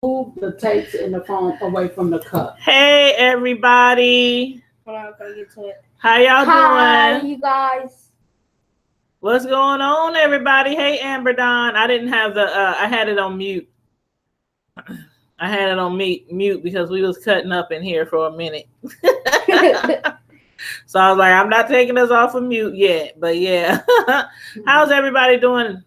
move the tapes and the phone away from the cup. Hey, everybody. Hold on, I'm gonna get to it. How y'all Hi, doing? you guys. What's going on, everybody? Hey, Amber Don. I didn't have the, I had it on mute. I had it on mute because we was cutting up in here for a minute. So I was like, I'm not taking us off of mute yet. But yeah. How's everybody doing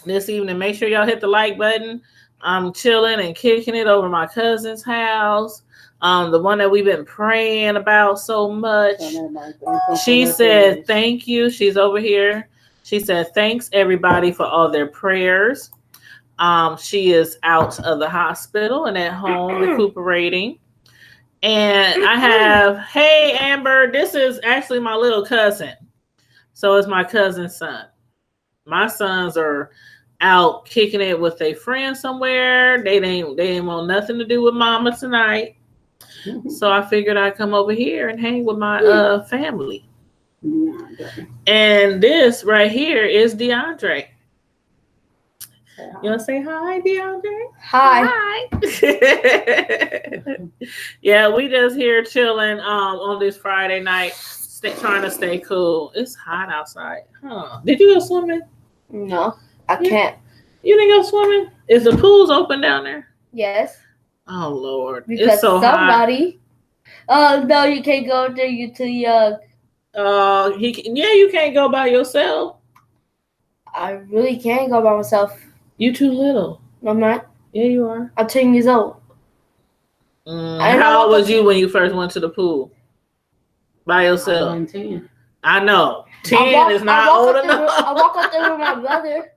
this evening? Make sure y'all hit the like button. I'm chilling and kicking it over my cousin's house. The one that we've been praying about so much. She said, thank you. She's over here. She said, thanks everybody for all their prayers. She is out of the hospital and at home recuperating. And I have, hey, Amber, this is actually my little cousin. So it's my cousin's son. My sons are out kicking it with a friend somewhere. They didn't want nothing to do with mama tonight. So I figured I'd come over here and hang with my family. And this right here is DeAndre. You want to say hi, DeAndre? Hi. Yeah, we just here chilling on this Friday night, trying to stay cool. It's hot outside. Huh. Did you go swimming? No, I can't. You didn't go swimming? Is the pools open down there? Yes. Oh, Lord. Because it's so somebody. Oh, no, you can't go there. You're too young. You can't go by yourself. I really can't go by myself. You too little. No, I'm not. Yeah, you are. I'm 10 years old. How old was you when you first went to the pool? By yourself? I was 10. I know. 10 is not old enough. I walk up there with my brother.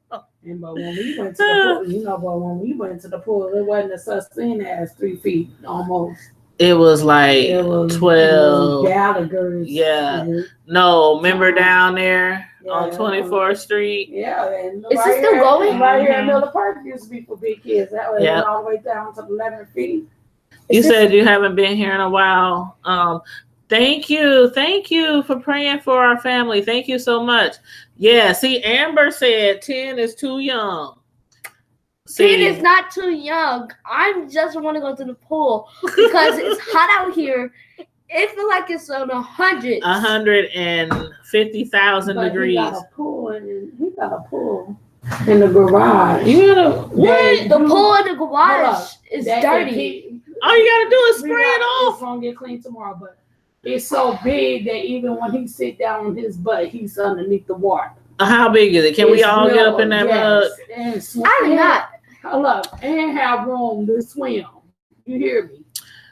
But when we went to the pool, but when we went to the pool, it wasn't a such thing as 3 feet almost. It was like 12. Gallagher's. Yeah. No, remember down there on 24th Street? Yeah. And Is it still going? Right here in Miller Park used to be for big kids. That way went all the way down to 11 feet. You said you haven't been here in a while. Thank you for praying for our family. Thank you so much. Yeah, see, Amber said 10 is too young. 10 is not too young. I just want to go to the pool because it's hot out here. It feels like it's on 150,000 degrees. He got a pool in the garage. You got a what? The pool in the garage is dirty. All you gotta do is spray it off. It's gonna get clean tomorrow, but it's so big that even when he sit down on his butt, he's underneath the water. How big is it? Can we all get up in that mud? I'm not. Look, and have room to swim. You hear me?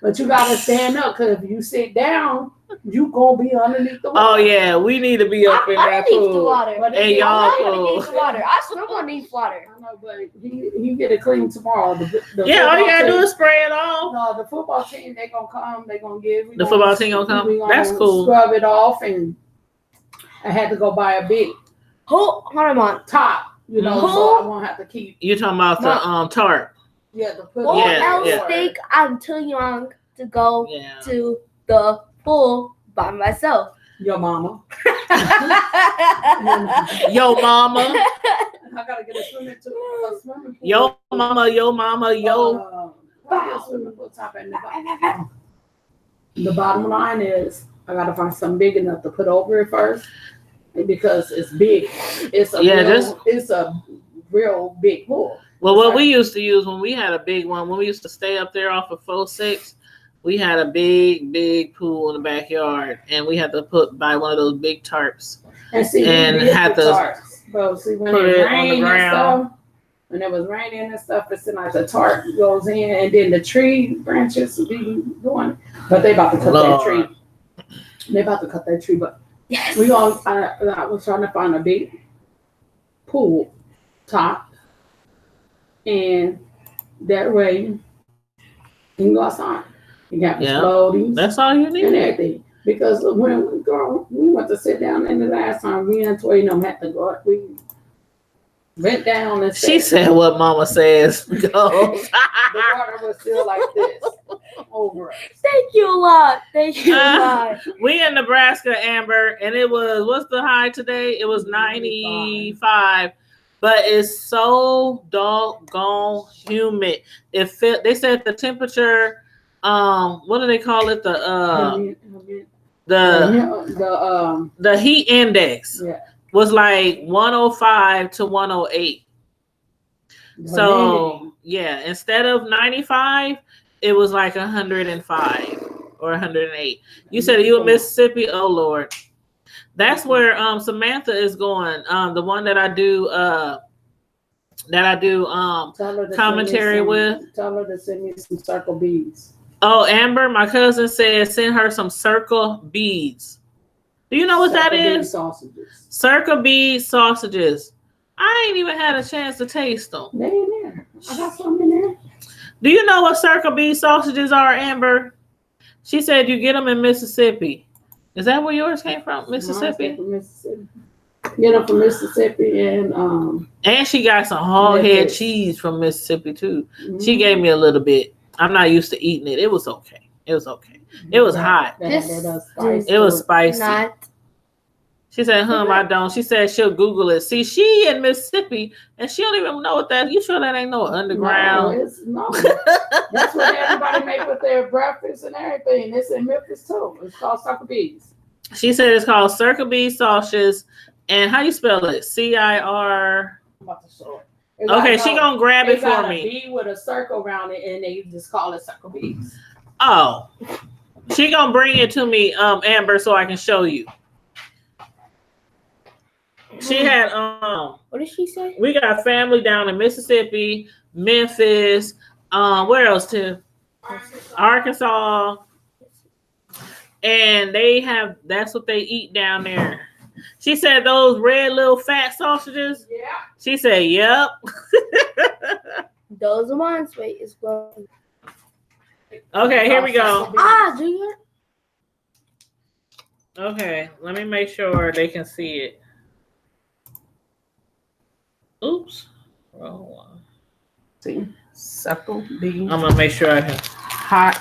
But you gotta stand up because if you sit down, you gonna be underneath the water. Oh yeah, we need to be up in that pool. The water. And y'all pool. I swim underneath water. I know, but he get it clean tomorrow. All you gotta do is spray it off. No, the football team they gonna come. They gonna give. The football team gonna come. That's cool. Scrub it off, and I had to go buy a big hold on top. You know, so I won't have to keep. You talking about the tarp? Yeah, the pool. Who else think I'm too young to go to the pool by myself? Your mama. Yo mama. I gotta get a swimming pool. Yo mama. Swimming pool top and the bottom. The bottom line is I gotta find something big enough to put over it first. Because it's big. It's a real big pool. Well, what we used to use when we had a big one, when we used to stay up there off of 4-6, we had a big pool in the backyard, and we had to buy one of those big tarps. And see, had to tarps. Bro, see, when put it it on the ground. When it was raining and stuff, it's like the tarp goes in, and then the tree branches be going. But they about to cut that tree. They about to cut that tree, but. Yes. I was trying to find a big pool top, and that way you can go outside. You got the floaties. That's all you need. And everything. Because when we went to sit down in the last time, we and Toy them had to go up. We went down and she said what mama says goes. The water was still like this over us. Thank you a lot. Thank you a lot. We in Nebraska, Amber, and it was, what's the high today? It was 95. but it's so doggone humid. They said the temperature, what do they call it? The heat index was like 105 to 108. So yeah, instead of 95, it was like 105 or 108. You said you in Mississippi? Oh Lord. That's where Samantha is going. The one that I do commentary with. Tell her to send me some circle beads. Oh, Amber, my cousin said send her some circle beads. Do you know what that is? Sausages. Circle bead sausages. I ain't even had a chance to taste them. They in there. I got some in there. Do you know what circle bead sausages are, Amber? She said you get them in Mississippi. Is that where yours came from? Mississippi? From Mississippi. Get them from Mississippi and she got some hog head cheese from Mississippi too. Mm-hmm. She gave me a little bit. I'm not used to eating it. It was okay. It was hot. It was spicy. She said, I don't. She said she'll Google it. See, she in Mississippi and she don't even know what that. You sure that ain't no underground? No. That's what everybody make with their breakfast and everything. It's in Memphis too. It's called circle beads. She said it's called circle bead sausages. And how you spell it? CIR. I'm about to show it. Okay, she gonna grab it for me. A bead with a circle around it, and they just call it circle beads. Oh, she gonna bring it to me, Amber, so I can show you. She had what did she say? We got family down in Mississippi, Memphis, where else too? Arkansas. And that's what they eat down there. She said those red little fat sausages. Yeah. She said, yep. Those are mine. Wait, it's blowing. Okay, here we go. Do you? Okay, let me make sure they can see it. Oops. Wrong one. See, circle beads. I'm gonna make sure I can. Hot.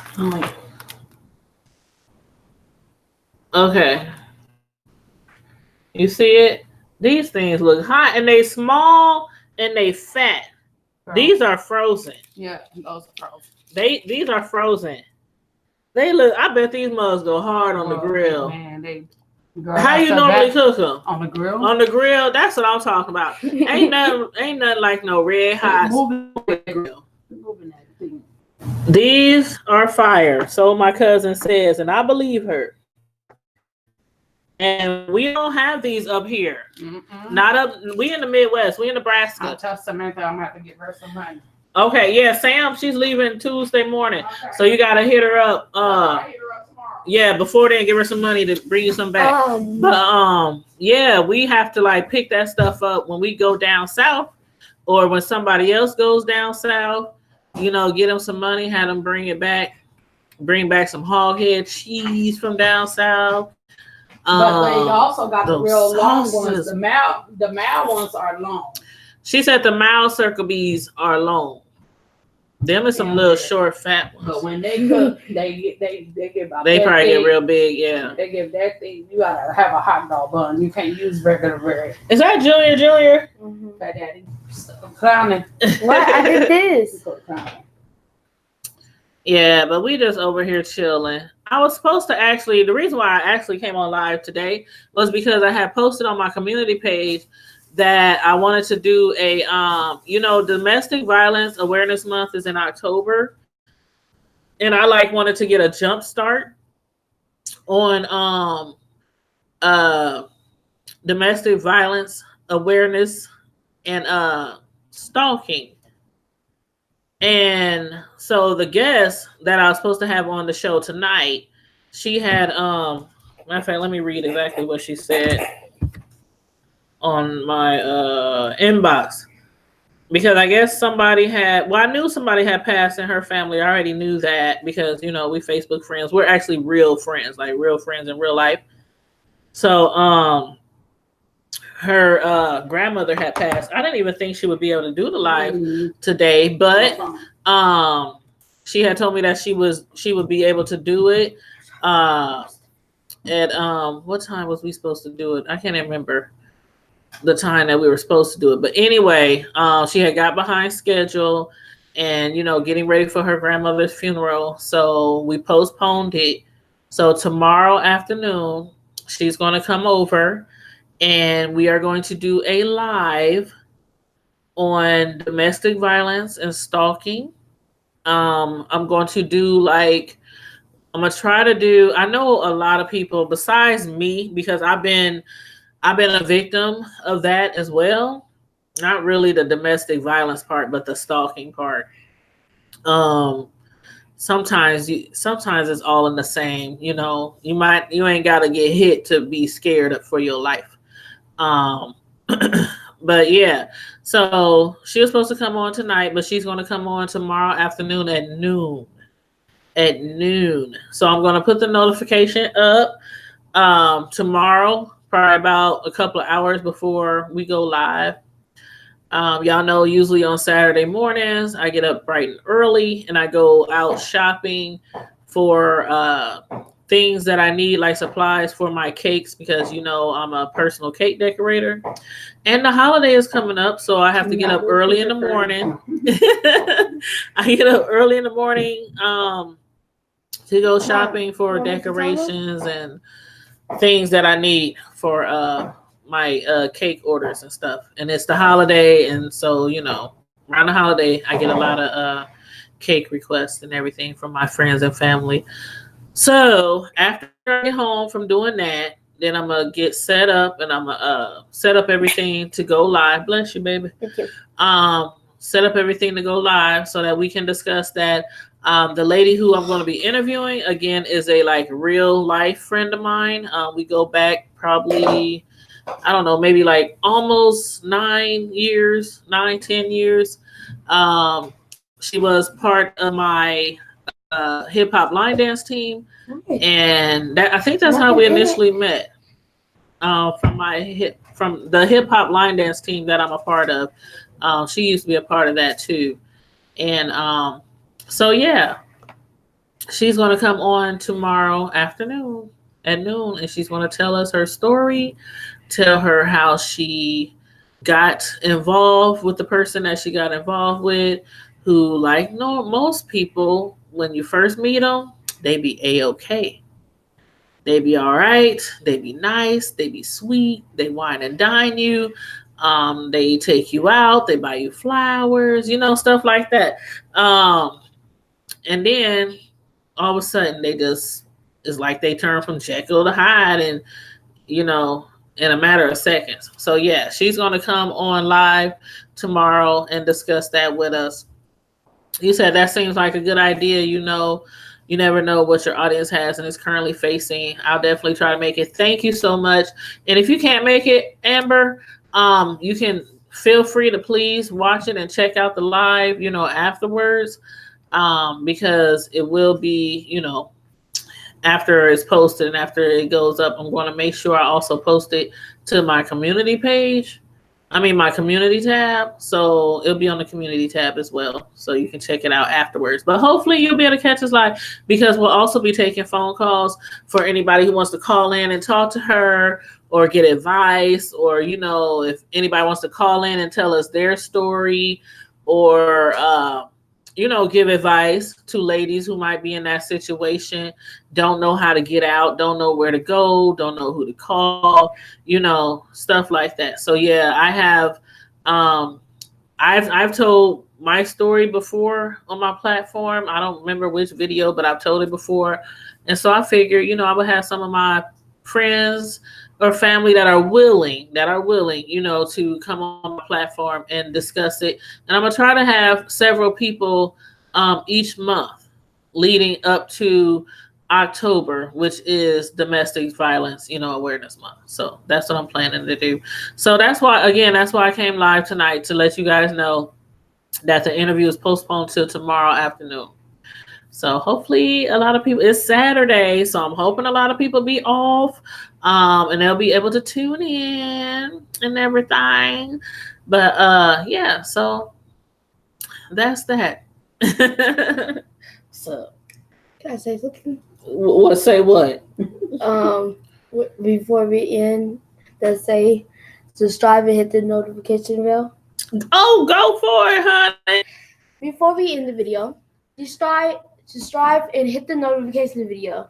Okay. You see it? These things look hot and they small and they fat. Frozen. These are frozen. Yeah, those are frozen. These are frozen. They look. I bet these mugs go hard on the grill. Man, how you normally cook them? On the grill. On the grill. That's what I'm talking about. ain't nothing like no red hot grill. These are fire. So my cousin says, and I believe her. And we don't have these up here. Mm-mm. Not up. We in the Midwest. We in Nebraska. I'll tell Samantha I'm gonna have to give her some money. Okay, yeah, Sam, she's leaving Tuesday morning. Okay. So you gotta hit her up. I'll hit her up tomorrow. Yeah, before then, give her some money to bring you some back. But yeah, we have to like pick that stuff up when we go down south, or when somebody else goes down south. You know, get them some money, have them bring it back, bring back some hog head cheese from down south. But they also got the real long ones. The male ones are long. She said the mile circle beads are long. Them are some little short fat ones. But when they cook, they get about. They probably get real big, yeah. They give that thing. You gotta have a hot dog bun. You can't use regular bread. Is that Junior? Mm-hmm. Fat Daddy, stop clowning. What? I did this. Yeah, but we just over here chilling. I was supposed to actually. The reason why I actually came on live today was because I had posted on my community page that I wanted to do a, Domestic Violence Awareness Month is in October. And I wanted to get a jump start on domestic violence awareness and stalking. And so the guest that I was supposed to have on the show tonight, she had, matter of fact, let me read exactly what she said on my inbox, because I guess I knew somebody had passed in her family. I already knew that because, we Facebook friends. We're actually real friends, like real friends in real life. So her grandmother had passed. I didn't even think she would be able to do the live today, but she had told me that she would be able to do it at what time was we supposed to do it? I can't remember. the time that we were supposed to do it. But anyway, she had got behind schedule and, getting ready for her grandmother's funeral. So we postponed it. So tomorrow afternoon, she's going to come over and we are going to do a live on domestic violence and stalking. I'm going to do I'm going to try to do, I know a lot of people besides me, because I've been a victim of that as well. Not really the domestic violence part, but the stalking part. Sometimes it's all in the same. You ain't got to get hit to be scared for your life. But yeah, so she was supposed to come on tonight, but she's going to come on tomorrow afternoon at noon. So I'm going to put the notification up tomorrow, probably about a couple of hours before we go live. Y'all know usually on Saturday mornings, I get up bright and early and I go out shopping for things that I need, like supplies for my cakes, because I'm a personal cake decorator. And the holiday is coming up, so I have to get up early in the morning. I get up early in the morning to go shopping for decorations and things that I need for my cake orders and stuff. And it's the holiday, and so around the holiday I get a lot of cake requests and everything from my friends and family. So after I get home from doing that, then I'm gonna get set up and I'm gonna set up everything to go live. Bless you, baby. Thank you. Set up everything to go live so that we can discuss that. The lady who I'm going to be interviewing again is a real life friend of mine. We go back probably, I don't know, maybe almost 10 years. She was part of my hip hop line dance team, and I think that's how we initially met. From the hip hop line dance team that I'm a part of. She used to be a part of that too. And so yeah, she's going to come on tomorrow afternoon at noon, and she's going to tell us her story, tell her how she got involved with the person that she got involved with, who most people, when you first meet them, they be A-okay. They be all right. They be nice. They be sweet. They wine and dine you. They take you out. They buy you flowers, stuff like that. And then all of a sudden it's like they turn from Jekyll to Hyde, and in a matter of seconds. So yeah, she's going to come on live tomorrow and discuss that with us. You said that seems like a good idea. You never know what your audience has and is currently facing. I'll definitely try to make it. Thank you so much. And if you can't make it, Amber, you can feel free to please watch it and check out the live, afterwards, because it will be, after it's posted and after it goes up. I'm going to make sure I also post it to my community page. My community tab. So it'll be on the community tab as well. So you can check it out afterwards. But hopefully you'll be able to catch us live, because we'll also be taking phone calls for anybody who wants to call in and talk to her or get advice, or, if anybody wants to call in and tell us their story, or, give advice to ladies who might be in that situation, don't know how to get out, don't know where to go, don't know who to call, stuff like that. So yeah, I have, I've told my story before on my platform. I don't remember which video, but I've told it before. And so I figured, I would have some of my friends or family that are willing, to come on my platform and discuss it. And I'm going to try to have several people each month leading up to October, which is Domestic Violence, Awareness Month. So that's what I'm planning to do. So that's why I came live tonight, to let you guys know that the interview is postponed till tomorrow afternoon. So hopefully a lot of people, it's Saturday, so I'm hoping a lot of people be off, and they'll be able to tune in and everything. But yeah, so that's that. So can I say something? What? Say what? Before we end, let's say subscribe and hit the notification bell. Oh, go for it, honey. Before we end the video, subscribe and hit the notification video.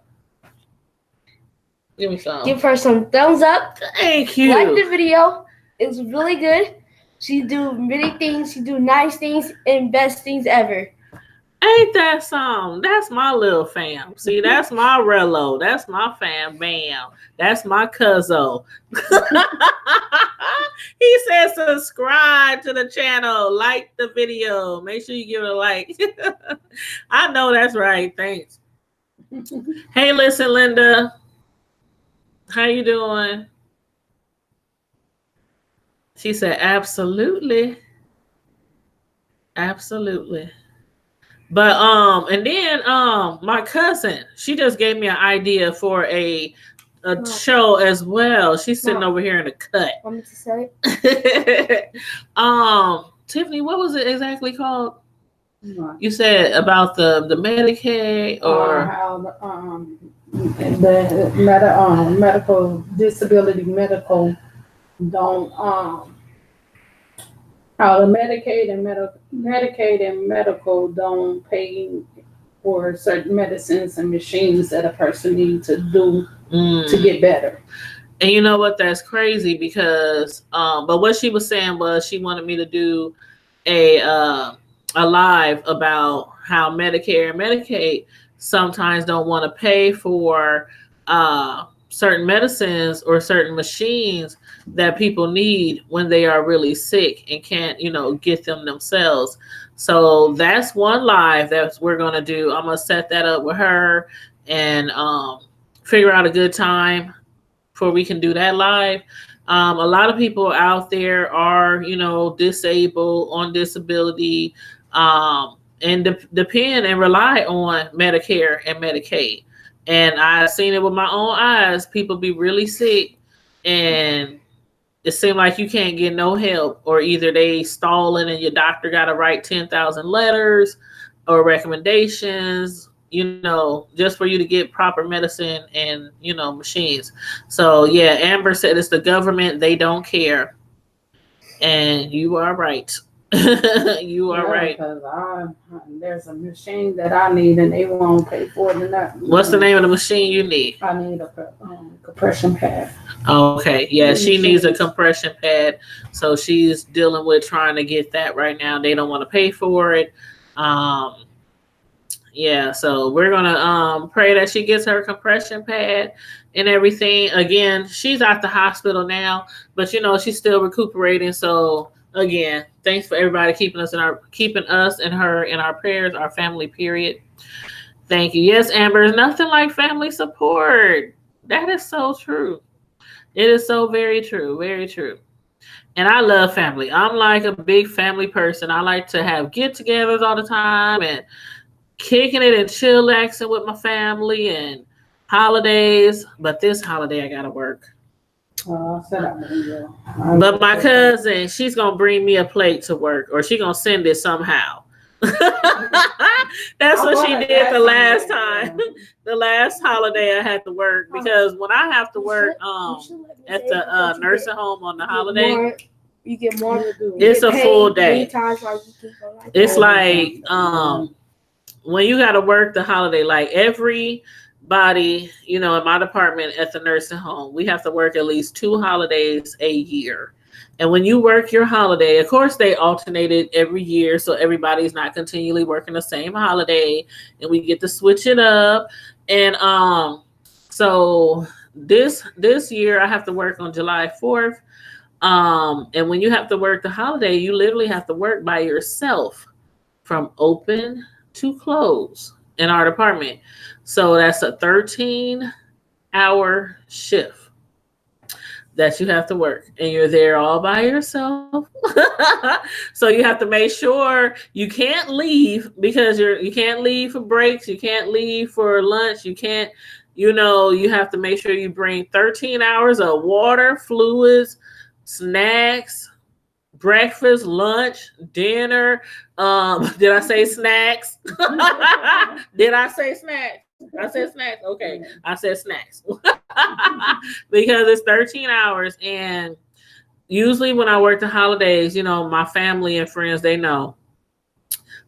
Give me some. Give her some thumbs up. Thank you. Like the video. It's really good. She do many things. She do nice things and best things ever. Ain't that something? That's my little fam. See, that's my Rello. That's my fam bam. That's my cuzzo. He said subscribe to the channel. Like the video. Make sure you give it a like. I know that's right. Thanks. Hey, listen, Linda. How you doing? She said, absolutely. Absolutely. But and then my cousin, she just gave me an idea for a show as well. She's sitting over here in the cut. Want me to say? Tiffany, what was it exactly called? You said about the Medicaid or how the medical disability medical don't how the Medicaid and medical don't pay for certain medicines and machines that a person needs to do to get better. And you know what? That's crazy because but what she was saying was she wanted me to do a live about how Medicare and Medicaid sometimes don't want to pay for certain medicines or certain machines that people need when they are really sick and can't, get them themselves. So that's one live that we're going to do. I'm going to set that up with her and figure out a good time before we can do that live. A lot of people out there are, disabled, on disability, and depend and rely on Medicare and Medicaid. And I've seen it with my own eyes. People be really sick and it seems like you can't get no help, or either they stalling and your doctor got to write 10,000 letters or recommendations, just for you to get proper medicine and, machines. So yeah, Amber said it's the government. They don't care. And you are right. You are right. Because there's a machine that I need and they won't pay for it. What's the name of the machine you need? I need a compression pad. Okay. Yeah, she needs a compression pad. So she's dealing with trying to get that right now. They don't want to pay for it. Yeah, so we're gonna pray that she gets her compression pad and everything. Again, she's at the hospital now, but she's still recuperating. So again, thanks for everybody keeping us and her in our prayers, our family, period. Thank you. Yes, Amber, there's nothing like family support. That is so true. It is so very true. Very true. And I love family. I'm like a big family person. I like to have get-togethers all the time and kicking it and chillaxing with my family and holidays. But this holiday I gotta work. But my cousin, she's gonna bring me a plate to work, or she's gonna send it somehow. That's what she did the last time. The last holiday I had to work, because when I have to work at the nursing home on the holiday, you get more. It's a full day. It's like when you got to work the holiday, like everybody, in my department at the nursing home, we have to work at least 2 holidays a year. And when you work your holiday, of course, they alternate it every year, so everybody's not continually working the same holiday, and we get to switch it up. And so this year I have to work on July 4th. And when you have to work the holiday, you literally have to work by yourself from open to close in our department. So that's a 13-hour shift that you have to work, and you're there all by yourself. So you have to make sure you can't leave, because you can't leave for breaks, you can't leave for lunch, you can't, you have to make sure you bring 13 hours of water, fluids, snacks, breakfast, lunch, dinner. Did I say snacks? Did I say snacks? I said snacks. Okay. I said snacks. Because it's 13 hours, and usually when I work the holidays, my family and friends, they know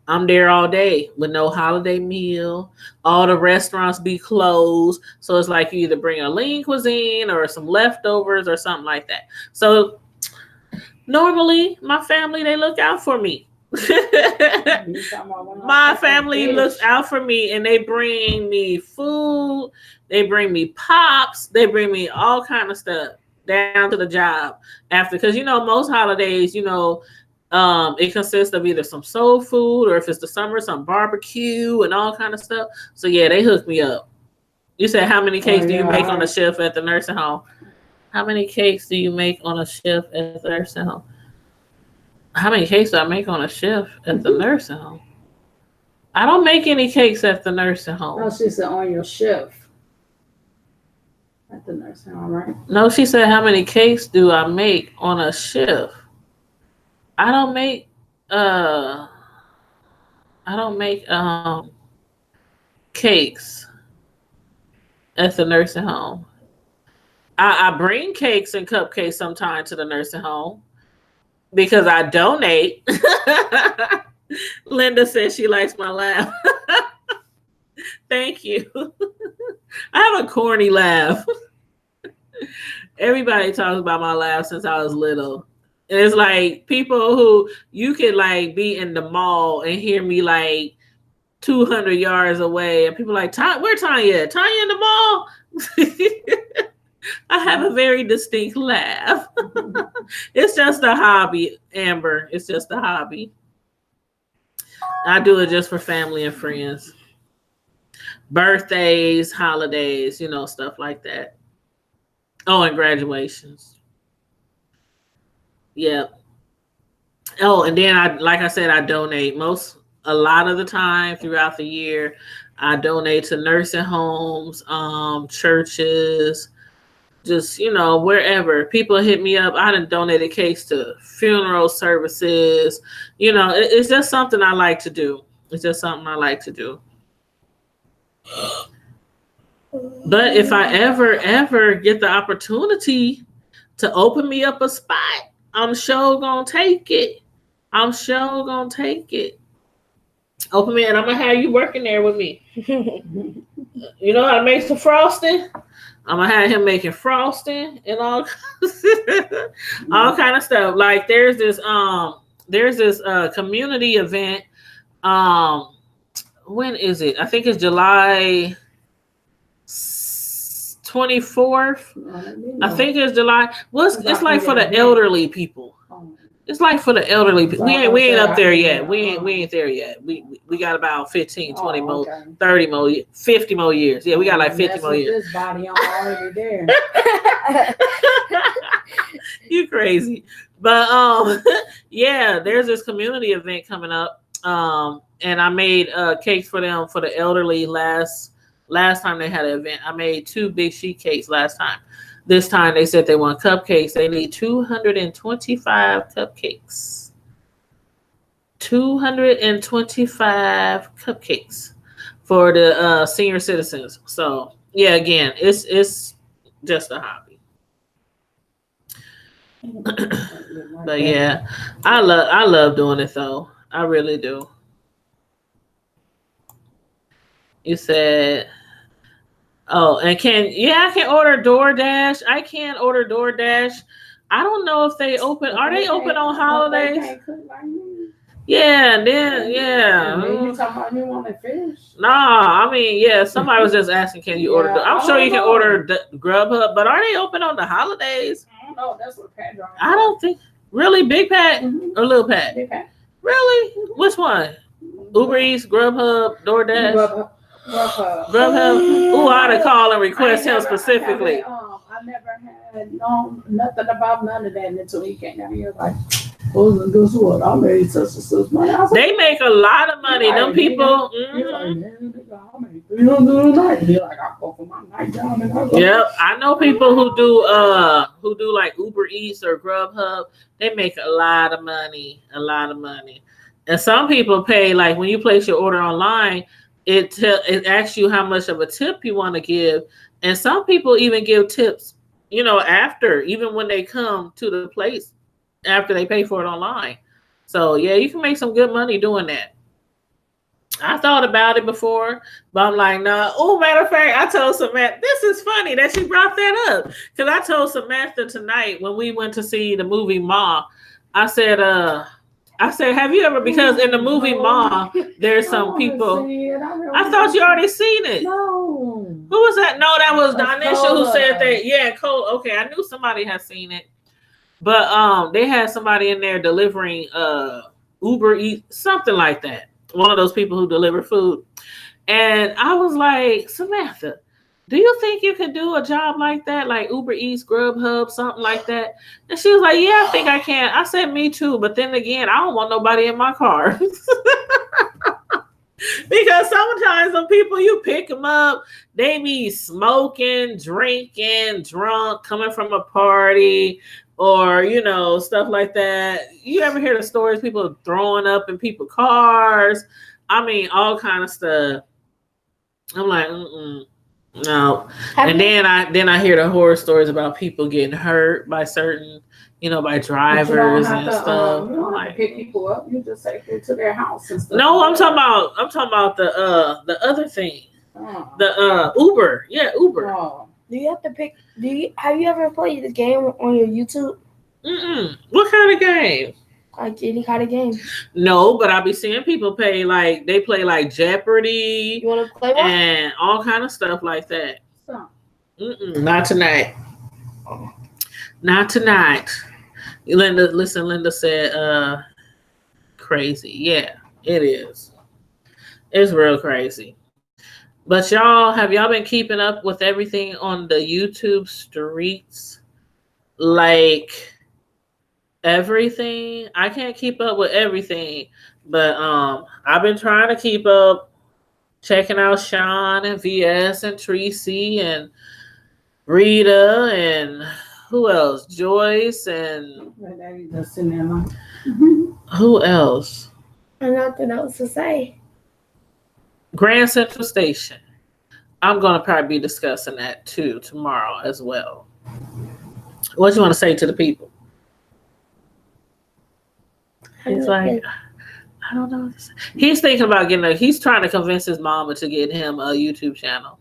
I'm there all day with no holiday meal. All the restaurants be closed. So it's like you either bring a lean cuisine or some leftovers or something like that. So normally my family, they look out for me. My family looks out for me and they bring me food. They bring me pops. They bring me all kind of stuff down to the job after. Because, most holidays, it consists of either some soul food or if it's the summer, some barbecue and all kind of stuff. So yeah, they hook me up. You said how many cakes do you make on a shift at the nursing home? How many cakes do you make on a shift at the nursing home? How many cakes do I make on a shift at the nursing home? I don't make any cakes at the nursing home. No, she said on your shift at the nursing home, right? No, she said how many cakes do I make on a shift? I don't make cakes at the nursing home. I bring cakes and cupcakes sometimes to the nursing home because I donate. Linda says she likes my laugh. Thank you. I have a corny laugh. Everybody talks about my laugh since I was little. And it's like people who you could like be in the mall and hear me like 200 yards away. And people are like, where Tanya at? Tanya in the mall? I have a very distinct laugh. It's just a hobby, Amber. It's just a hobby. I do it just for family and friends. Birthdays, holidays, stuff like that. Oh, and graduations. Yep. Oh, and then I donate a lot of the time throughout the year. I donate to nursing homes, churches, just, wherever. People hit me up. I done donated cakes to funeral services. It's just something I like to do. It's just something I like to do. But if I ever get the opportunity to open me up a spot, I'm sure gonna take it. Open me and I'm gonna have you working there with me. You know how to make some frosting? I'm gonna have him making frosting and all kind of stuff. Like there's this community event. When is it? I think it's July 24th. I think it's July. Well, it's like for the elderly people. It's like for the elderly people. We ain't up there yet. We ain't there yet. We got about 15, 20 more, 30 more, 50 more years. Yeah, we got like 50 more years. This body I'm already there. You crazy. But yeah, there's this community event coming up. And I made cakes for them for the elderly last time they had an event. I made 2 big sheet cakes last time. This time they said they want cupcakes. They need 225 cupcakes. 225 cupcakes for the senior citizens. So yeah, again, it's just a hobby. But yeah, I love doing it though. I really do. You said, oh, and I can order DoorDash. I can't order DoorDash. I don't know if they open. Are they open on holidays? Yeah, and then You talking about you want to fish? Nah, I mean, yeah. Somebody was just asking, can you order? I'm sure you can order Grubhub, but are they open on the holidays? I don't know. That's what Pat. I don't think. Really, Big Pat or Little Pat? Big Pat. Really? Which one? Uber Eats, Grubhub, DoorDash. Grubhub. Ooh, I had to call and request him specifically. I never had nothing about none of that until he came down here. Like, guess what? I made such and such money. They make a lot of money. Them people. He's like, man, I made $300 a night. He's like, I go for my night job and I go. Yep, I know people who do like Uber Eats or Grubhub. They make a lot of money. And some people pay, like when you place your order online, it asks you how much of a tip you want to give. And some people even give tips, after, even when they come to the place after they pay for it online. So yeah, you can make some good money doing that. I thought about it before, but I'm like, nah. Oh, matter of fact, I told Samantha, this is funny that she brought that up. Because I told Samantha tonight when we went to see the movie Ma, I said, have you ever, because in the movie Ma, there's some people. I thought you already seen it. No. Who was that? No, that was Donisha who said that. Yeah, Cole. Okay, I knew somebody had seen it. But they had somebody in there delivering Uber Eats, something like that. One of those people who deliver food. And I was like, Samantha, do you think you could do a job like that? Like Uber Eats, Grubhub, something like that? And she was like, yeah, I think I can. I said, me too. But then again, I don't want nobody in my car. Because sometimes when people, you pick them up, they be smoking, drinking, drunk, coming from a party, or, stuff like that. You ever hear the stories, people throwing up in people's cars? I mean, all kind of stuff. I'm like, no. And then I hear the horror stories about people getting hurt by certain, by drivers and stuff. You don't have to pick people up. You just take them to their house and stuff. No, I'm talking about the other thing. The Uber. Yeah, Uber. Do you have to pick? Have you ever played the game on your YouTube? What kind of game? Like any kind of game? No, but I be seeing people play like Jeopardy. You want to play one? And all kind of stuff like that. Not tonight. Not tonight. Linda said, crazy. Yeah, it is. It's real crazy. But have y'all been keeping up with everything on the YouTube streets? Like everything? I can't keep up with everything, but I've been trying to keep up, checking out Sean and VS and Tracy and Rita and who else? Joyce and who else? Nothing else to say. Grand Central Station. I'm going to probably be discussing that too tomorrow as well. What do you want to say to the people? He's like, I don't know. He's thinking about he's trying to convince his mama to get him a YouTube channel.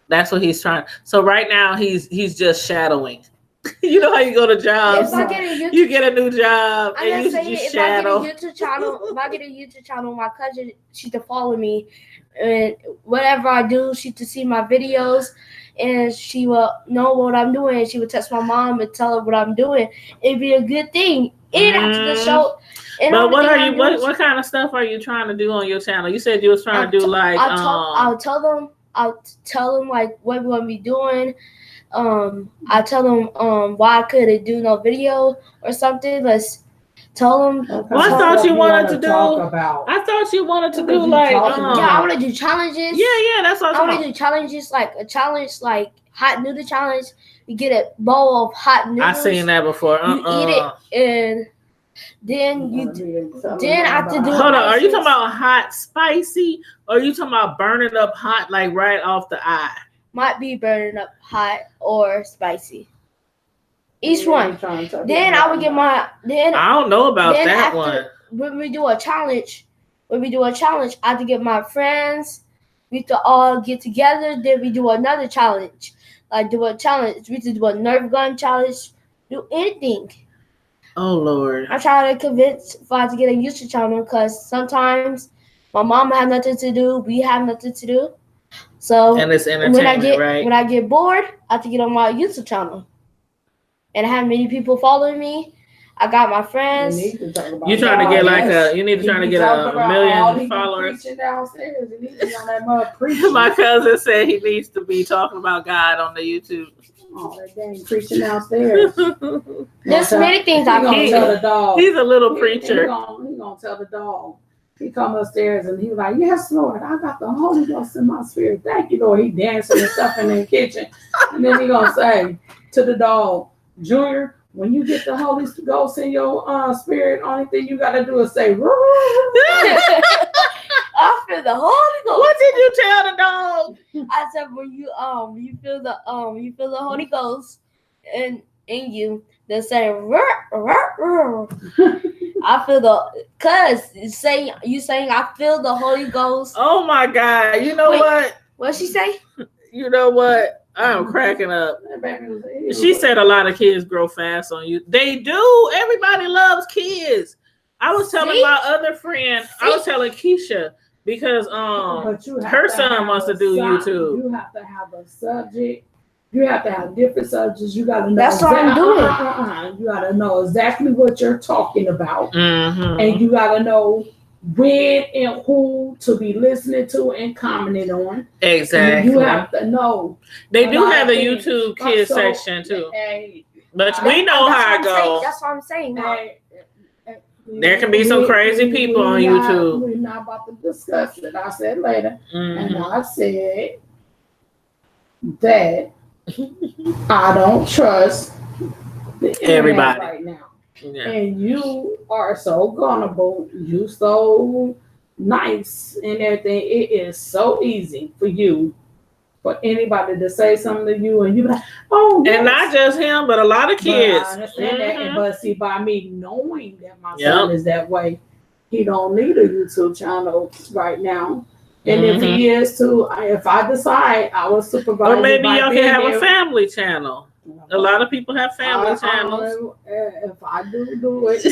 That's what he's trying. So right now he's just shadowing. You know how you go to jobs? You get a new job and you just shadow. If I get a YouTube channel, my cousin, she to follow me, and whatever I do, she to see my videos, and she will know what I'm doing. She would text my mom and tell her what I'm doing. It'd be a good thing. And after the show. But what kind of stuff are you trying to do on your channel? You said you was trying to do like I'll tell them like what we want to be doing. I tell them why I couldn't do no video or something. Let's tell them. Well, I thought you wanted to do. I thought you wanted to do like. Yeah, I want to do challenges. Yeah, that's what I want to do challenges, like a challenge like hot noodle challenge. You get a bowl of hot noodles. I've seen that before. You eat it and. Then I have to do. Hold on, are you talking about hot spicy, or are you talking about burning up hot like right off the eye? Might be burning up hot or spicy. Each one. Then I would get my. Then I don't know about that one. When we do a challenge, I have to get my friends. We have to all get together. Then we do another challenge. Like do a challenge. We have to do a Nerf gun challenge. Do anything. Oh Lord! I try to convince Father to get a YouTube channel because sometimes my mom have nothing to do, we have nothing to do. So and it's entertainment, right? When I get bored, I have to get on my YouTube channel, and I have many people following me. I got my friends. You trying to get you need to try to get a million followers. My cousin said he needs to be talking about God on the YouTube. Oh, that dang preaching downstairs. There's many things I can tell the dog. He's a little preacher. He gonna tell the dog. He come upstairs and he was like, "Yes, Lord, I got the Holy Ghost in my spirit. Thank you, Lord." He dancing and stuff in the kitchen, and then he gonna say to the dog, "Junior, when you get the Holy Ghost in your spirit, only thing you gotta do is say." I feel the Holy Ghost. What did you tell the dog? I said when you feel the Holy Ghost in you, they say rrr, rrr, rrr. I feel cause you saying I feel the Holy Ghost. Oh my God! You know what? What'd she say? You know what? I'm cracking up. She said a lot of kids grow fast on you. They do. Everybody loves kids. I was telling my other friend, I was telling Keisha because her son wants to do YouTube. You have to have a subject. You have to have different subjects. You got to know. That's what I'm doing. You got to know exactly what you're talking about, Mm-hmm. and you got to know when and who to be listening to and commenting on. Exactly. And you have to know. They do have the YouTube kids section too, but we know how it goes. That's what I'm saying. There can be some crazy people on YouTube. We're not about to discuss it. I said later, and I said that I don't trust everybody right now. Yeah. And you are so gullible. You so nice and everything. It is so easy for you, for anybody to say something to you, and you be like, oh, yes. And not just him, but a lot of kids. But I understand that. But see, by me knowing that my son is that way, he don't need a YouTube channel right now. And if he is too, if I decide I will supervise. Or maybe y'all can have a family channel. A lot of people have family channels. If I do it,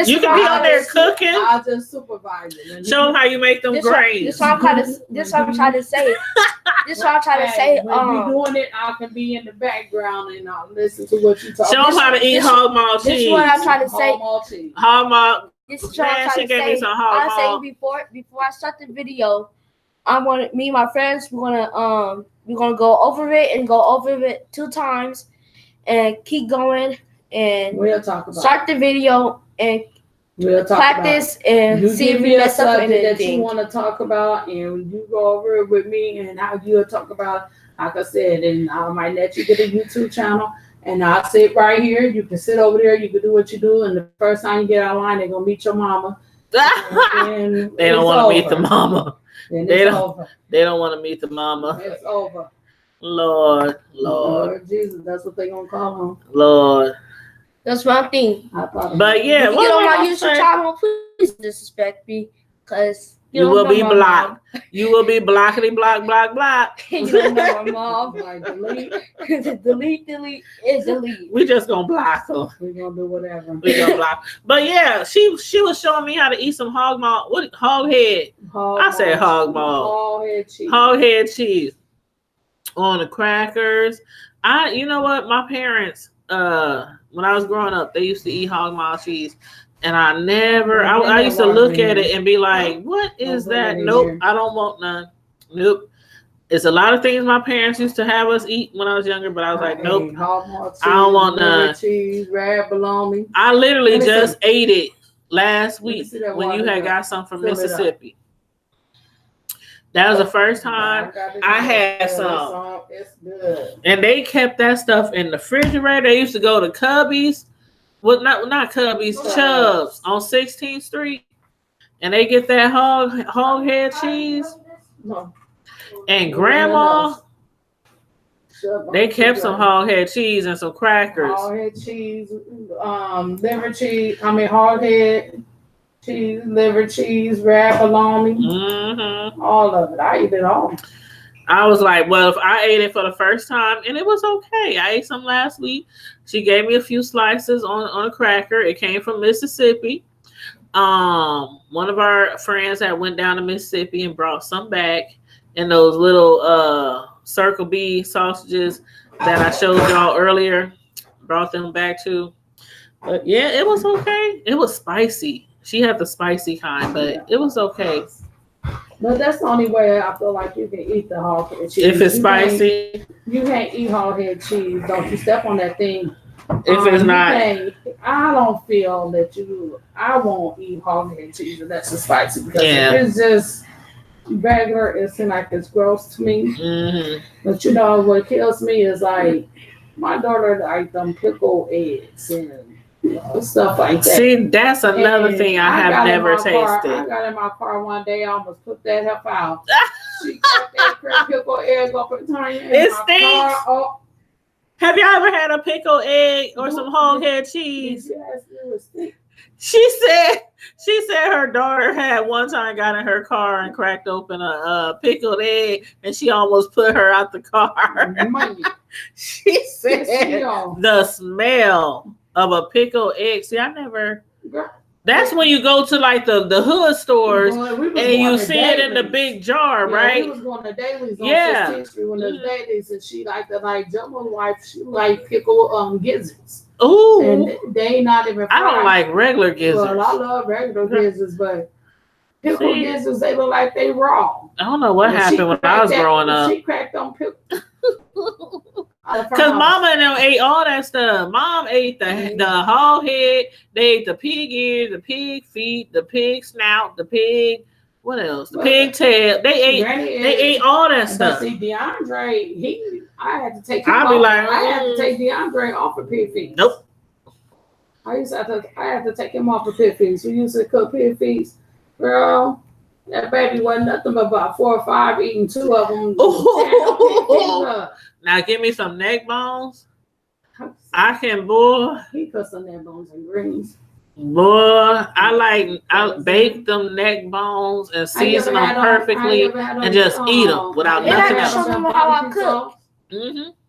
you can be on there cooking. I'll just supervise it. Show them how you make them grains. This what I'm trying to say. When you're doing it, I can be in the background and I'll listen to what you talk. Show them how to eat hog maw cheese. This is what I'm trying to say. Hog maw. This is what I'm trying to say. I'm saying before I start the video, me and my friends we're gonna go over it and go over it 2 times. And keep going, and we'll talk about start the video and we'll talk practice about and you see if me we a mess up subject anything that you want to talk about, and you go over it with me and how you'll talk about it. Like I said, and I might let you get a YouTube channel, and I'll sit right here. You can sit over there. You can do what you do, and the first time you get online, they're gonna meet your mama. And they don't want to meet the mama. They don't want to meet the mama. It's over. Lord Jesus, that's what they gonna call him. Lord, that's one thing. But yeah, if you get on my YouTube channel, please disrespect me, cause you will be blocked. You will be blockity block. You don't know my mom. Like delete, delete. We just gonna block her. We gonna do whatever. We gonna block. But yeah, she was showing me how to eat some hog maw. Hog head. I said hog maw. Hog head cheese. On the crackers. You know what? My parents, when I was growing up, they used to eat hog maw cheese. And I used to look at it and be like, what is that? Nope, I don't want none. Nope. It's a lot of things my parents used to have us eat when I was younger, but I was like, nope, I don't want none. Cheese, red bologna. I literally just ate it last week when you had got some from Mississippi. That was the first time I had some. It's good. And they kept that stuff in the refrigerator. They used to go to Cubby's. Well, not Cubby's, Chubb's on 16th Street. And they get that hog head cheese. And Grandma, they kept some hog head cheese and some crackers. Hog head cheese, liver cheese, hog head cheese, liver cheese, red bologna, all of it. I eat it all. I was like, well, if I ate it for the first time, and it was okay. I ate some last week. She gave me a few slices on a cracker. It came from Mississippi. One of our friends that went down to Mississippi and brought some back in those little Circle B sausages that I showed y'all earlier. Brought them back too. But yeah, it was okay. It was spicy. She had the spicy kind, but it was okay. But that's the only way I feel like you can eat the hog head cheese. If it's spicy. You can't eat hog head cheese. Don't you step on that thing. If it's not. I don't feel that I won't eat hog head cheese if that's spicy. Because if it's just regular, it seems like it's gross to me. Mm-hmm. But you know, what kills me is like, my daughter like them pickled eggs and stuff like that. See, that's another And thing I have never tasted. I got in my car one day, I almost put that help out. She got that crab pickle egg up and turned it in my car. Oh. Have y'all ever had a pickled egg or some hog head cheese? Yes, it was thick. She said her daughter had one time got in her car and cracked open a pickled egg, and she almost put her out the car. She said the smell of a pickled egg. See, I never. That's when you go to like the hood stores and you see it in the big jar, right? We was going to Dailies on 16th Street when there's Dailies, and she like the jumbo wife. She like pickle gizzards. Ooh, and they not even fried. I don't like regular gizzards. Well, I love regular gizzards, but pickle gizzards, they look like they raw. I don't know what happened when I was growing up. She cracked on pickle. Because Mama and them ate all that stuff. Mom ate the hog head. They ate the pig ears, the pig feet, the pig snout, the pig. What else? The pig tail. They ate all that stuff. See, DeAndre, I had to take him off. I had to take DeAndre off of pig feet. Nope. I had to take him off of pig feet. We used to cook pig feet. Girl, that baby wasn't nothing but about 4 or 5, eating 2 of them. Now give me some neck bones. I can, boy. He put some neck bones and greens. Boy, I bake them neck bones and season them perfectly and just eat them without nothing else. How I cook.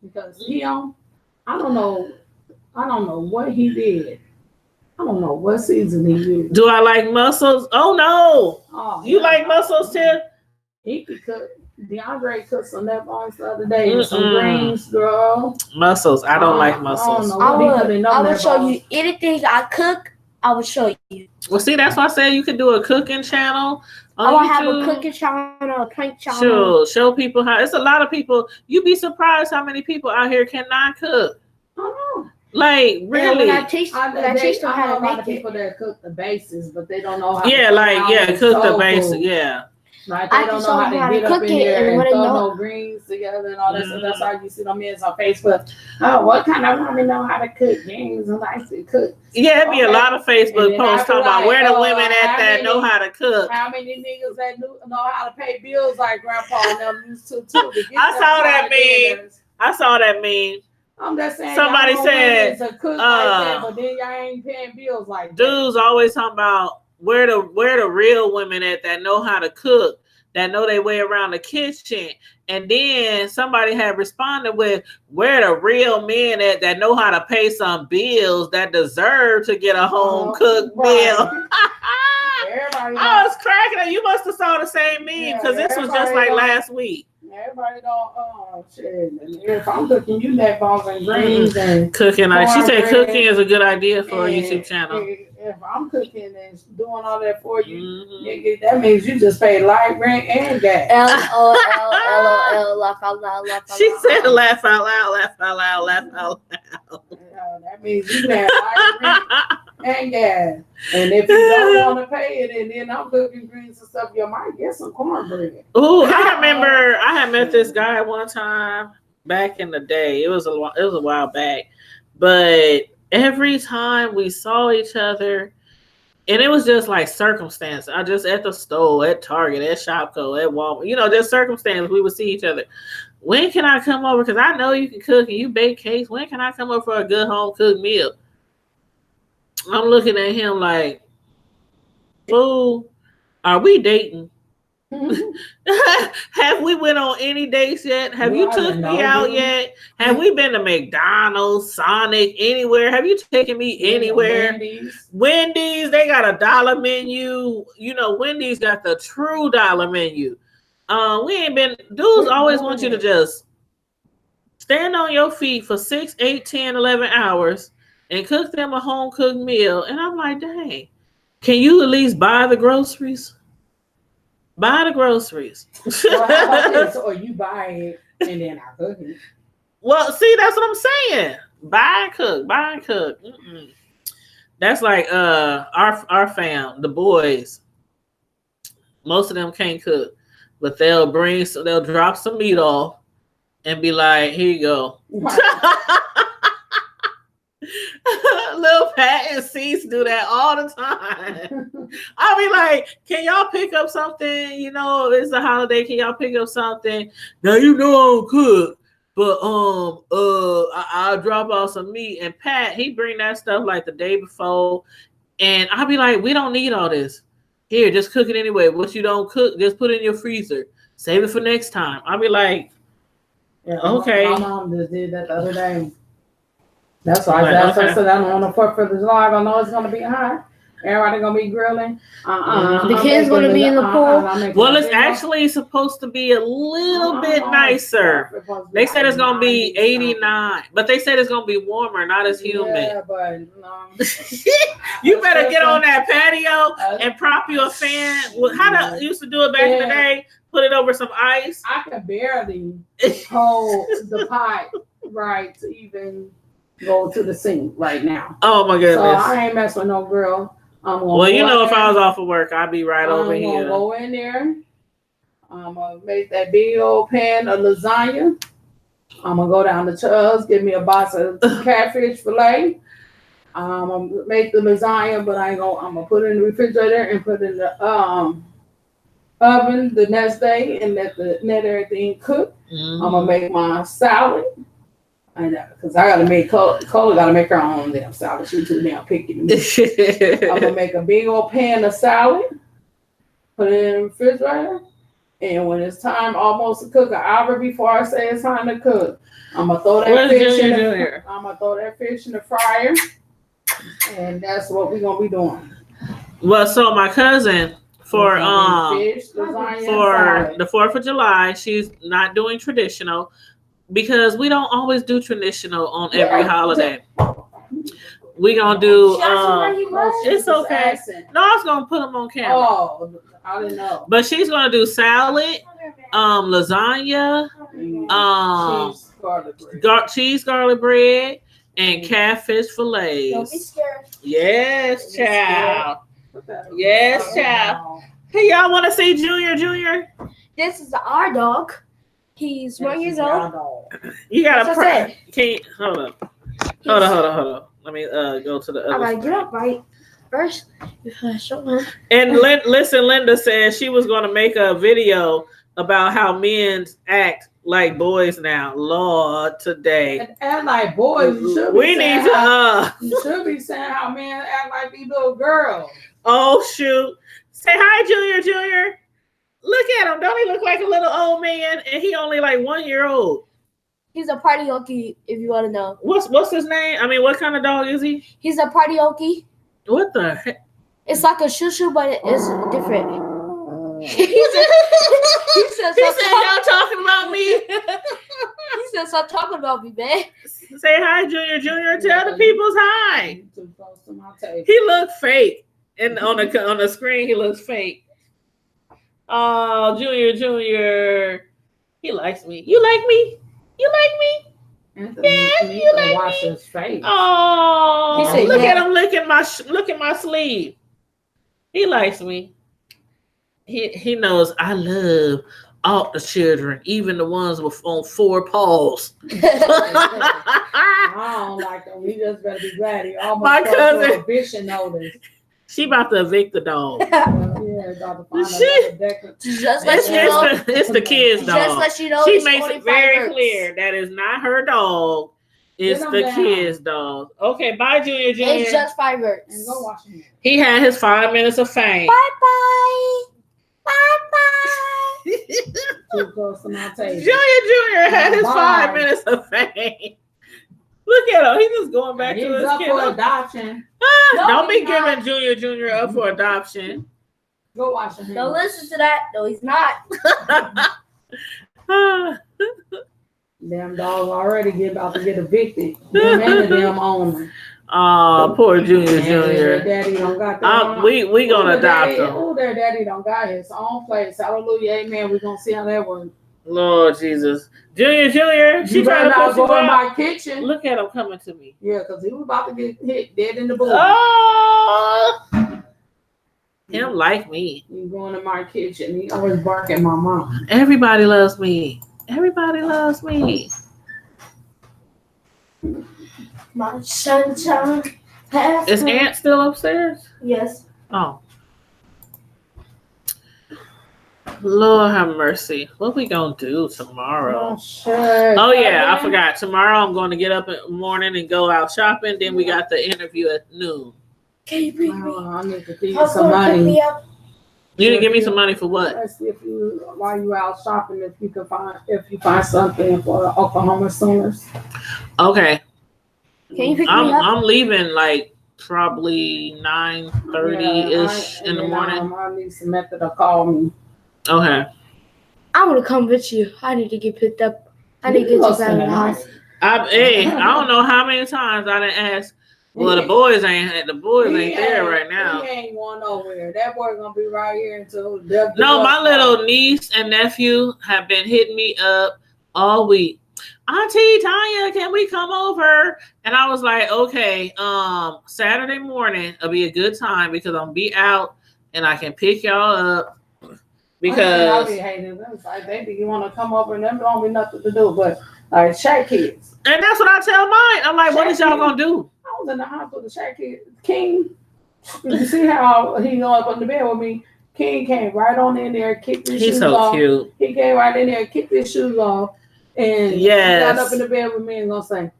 Because I don't know what he did. I don't know what season he used. Do I like mussels? Oh no! You like mussels too? He could cook. DeAndre cooked some neck bones the other day with some greens, girl. Mussels. I don't like mussels. I will show you anything I cook. I will show you. Well, see, that's why I said you could do a cooking channel. I will have a cooking channel, a prank channel. Show people how. It's a lot of people. You'd be surprised how many people out here cannot cook. I know. Like, really? I know a lot of people that cook the bases, but they don't know how. Cook the basics. Yeah. Like they don't know how to get up in there and throw no greens together and all that stuff. That's how you see them men on Facebook. Oh, what kind of women know how to cook greens and like to cook? Yeah, it'd be a lot of Facebook posts talking about where the women at that know how to cook. How many niggas that know how to pay bills like Grandpa and them used to too? I saw that meme. I'm just saying. Somebody said, to cook like that, but then y'all ain't paying bills like that. Dudes always talking about where the real women at that know how to cook, that know their way around the kitchen. And then somebody had responded with where the real men at that know how to pay some bills that deserve to get a home cooked meal. I was cracking up. You must have saw the same meme because this was just like last week. Everybody don't shit. If I'm cooking you neck bones and greens and cooking, she said cooking is a good idea for a YouTube channel. If I'm cooking and doing all that for you, that means you just pay light, rent, and gas. LOL, laugh out loud, laugh out loud. She said laugh out loud, laugh out loud, laugh out loud. That means you pay light, rent, and gas. And if you don't want to pay it, and then I'm cooking greens and stuff, you might get some cornbread. Oh, I remember I had met this guy one time back in the day. It was a while back, but every time we saw each other, and it was just like circumstance. I just at the store, at Target, at Shopko, at Walmart, just circumstance. We would see each other. When can I come over? Because I know you can cook and you bake cakes. When can I come over for a good home cooked meal? I'm looking at him like, fool, are we dating? Have we went on any dates yet? Have you took me out yet? Have we been to McDonald's, Sonic, anywhere? Have you taken me anywhere? Wendy's, they got a $1 menu. Wendy's got the true $1 menu. We ain't been. Dudes always want you to just stand on your feet for 6, 8, 10, 11 hours and cook them a home cooked meal. And I'm like, dang, can you at least buy the groceries? Buy the groceries. Well, how about this? Or you buy it and then I cook it. Well, see, that's what I'm saying. Buy and cook. Mm-mm. That's like our fam, the boys. Most of them can't cook, but they'll drop some meat off and be like, here you go. Little pat and Cease do that all the time. I'll be like, can y'all pick up something? You know, it's a holiday. Can y'all pick up something? Now you know I don't cook, but I'll drop off some meat. And Pat, he bring that stuff like the day before, and I'll be like, we don't need all this. Here, just cook it anyway. What you don't cook, just put it in your freezer. Save it for next time. I'll be like, yeah, okay. My mom just did that the other day. That's why I said on the 4th of July. I know it's gonna be hot. Everybody gonna be grilling. The kids gonna be in the pool. Well, it's actually supposed to be a little bit nicer. They said it's gonna be 89, but they said it's gonna be warmer, not as humid. Yeah, but you better get on that patio and prop your fan. How they used to do it back in the day? Put it over some ice. I can barely hold the pot right to even go to the sink right now. Oh my goodness! So I ain't messing with no grill. Well, you know, if I was off of work, I'd be right over here. I'm gonna go in there. I'm gonna make that big old pan of lasagna. I'm gonna go down to Chubb's, get me a box of catfish fillet. I'm gonna make the lasagna, but I'm gonna put it in the refrigerator and put it in the oven the next day and let everything cook. Mm-hmm. I'm gonna make my salad. Because I gotta make Cola gotta make her own damn salad. She's too damn picky to me. I'm gonna make a big old pan of salad, put it in the refrigerator, and when it's time almost to cook, an hour before I say it's time to cook, I'm gonna throw that fish in the fryer, and that's what we're gonna be doing. Well, so my cousin for fish, lasagna, for the 4th of July, she's not doing traditional. Because we don't always do traditional on every holiday. We gonna do. It's okay. No, I was gonna put them on camera. Oh, I didn't know. But she's gonna do salad, lasagna, cheese garlic bread, and catfish fillets. Don't be scared. Yes, child. Yes, child. Hey, y'all want to see Junior? This is our dog. He's 1 year old. You gotta pray. Can you, hold on. Let me go to the other. I gotta get up right first. And listen, Linda said she was gonna make a video about how men act like boys now. Lord, today. Act like boys. You should you should be saying how men act like these little girls. Oh shoot! Say hi, Junior. Look at him. Don't he look like a little old man? And he only like 1 year old. He's a party okie, if you want to know. What's his name? I mean, what kind of dog is he? He's a party okie. What the heck? It's like a shoo-shoo, but it's different. he said, y'all talking about me? He said, stop talking about me, man. Say hi, Junior. Tell the people's hi. He looked fake. And on the screen, he looks fake. Oh, Junior. He likes me. You like me? Anthony, yeah, you like wash his face. Oh, he said, look at him licking my sleeve. He likes me. He knows I love all the children, even the ones with on 4 paws. I don't like them. We just better be glad he almost my cousin eviction notice. She about to evict the dog. It's the kids' dog. Just let you know, she makes it very clear that is not her dog. It's the kids' dog. Okay, bye, Junior. It's just 5 words. And go watch him. He had his 5 minutes of fame. Bye. Too close to my table. Junior had his 5 minutes of fame. Look at him. He's just going back to his kid. For adoption. Don't be giving Junior up for adoption. Go watch him. Don't listen to that. No, he's not. Damn dog already about to get evicted. Damn owner. Oh, poor Junior. Their daddy don't got that. We gonna adopt him. Oh, their daddy don't got his own place. Hallelujah, amen. We gonna see how that works. Lord Jesus. Junior, she trying to push you in out. My kitchen. Look at him coming to me. Yeah, because he was about to get hit dead in the booty. Oh, him like me. He going in my kitchen. He always bark at my mom. Everybody loves me. My sunshine. Is Aunt still upstairs? Yes. Oh. Lord have mercy. What we gonna do tomorrow? Oh yeah, I forgot. Tomorrow I'm going to get up in the morning and go out shopping. Then we got the interview at noon. Can you bring me? I need to give you some money. You need to give me some money for what? Let's see if you, while you out shopping, if you find something for Oklahoma Sooners. Okay. Can you pick me up? I'm leaving like probably 9:30 in the morning. I need some method to call me. Okay. I'm gonna come with you. I need to get picked up. I need to get you back to the house. I don't know how many times I didn't ask. Well, the boys ain't there right now. He ain't going nowhere. That boy gonna be right here until No, my little niece and nephew have been hitting me up all week. Auntie Tanya, can we come over? And I was like, okay, Saturday morning will be a good time because I'm be out and I can pick y'all up. Because I'll be hating them. It's like, baby, you want to come over and them don't be nothing to do but like Shaq kids. And that's what I tell mine. I'm like, what is y'all gonna do? I was in the house with the Shaq kids. King, you see how he going up on the bed with me? King came right on in there, kicked his shoes off. He's so cute. He came right in there, kicked his shoes off, and got up in the bed with me and gonna say,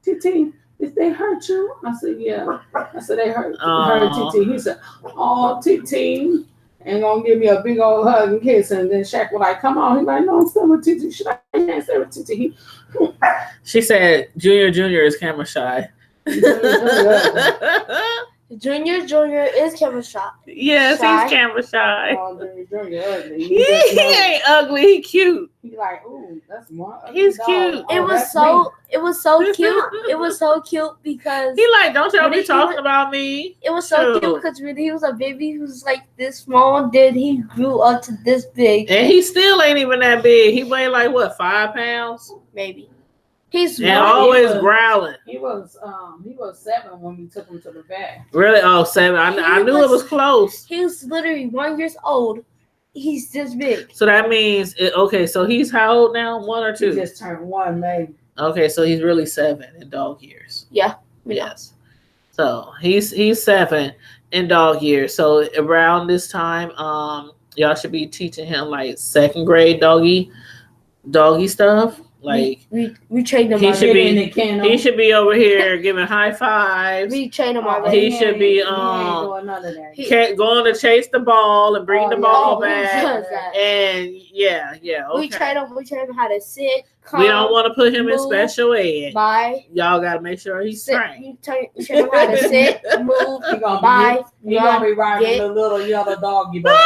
"TT, did they hurt you?" I said, "Yeah." I said, "They hurt TT." He said, "Oh, TT." And gonna give me a big old hug and kiss, and then Shaq was like, "Come on." He's like, "No, I'm still with TT." Should I can't stay with TT? She said, "Junior is camera shy." Junior is camera shy. Yes, he's camera shy. Oh, Junior ugly. He ain't ugly. He cute. He's like, ooh, that's one. He's cute. It was so cute. It was so cute because he like, don't y'all be talking about me. It was so cute because when he was a baby, he was like this small. Then he grew up to this big, and he still ain't even that big. He weighed like what, 5 pounds, maybe. He's and always growling. He was 7 when we took him to the vet. Really? Oh, 7. I knew it was close. He was literally 1 year old. He's this big. So that means okay. So he's how old now? 1 or 2? He just turned 1, maybe. Okay, so he's really 7 in dog years. Yeah. Yes. So he's 7 in dog years. So around this time, y'all should be teaching him like 2nd grade doggy stuff. Like we trained him. He should be over here giving high fives. We trained him already. He should be going to chase the ball and bring the ball back. And yeah. Okay. We train him how to sit. Come, we don't want to put him in special ed. Bye. Y'all got to make sure he's trained. We train him how to sit, move, bye. He's gonna be riding the little yellow doggy bus.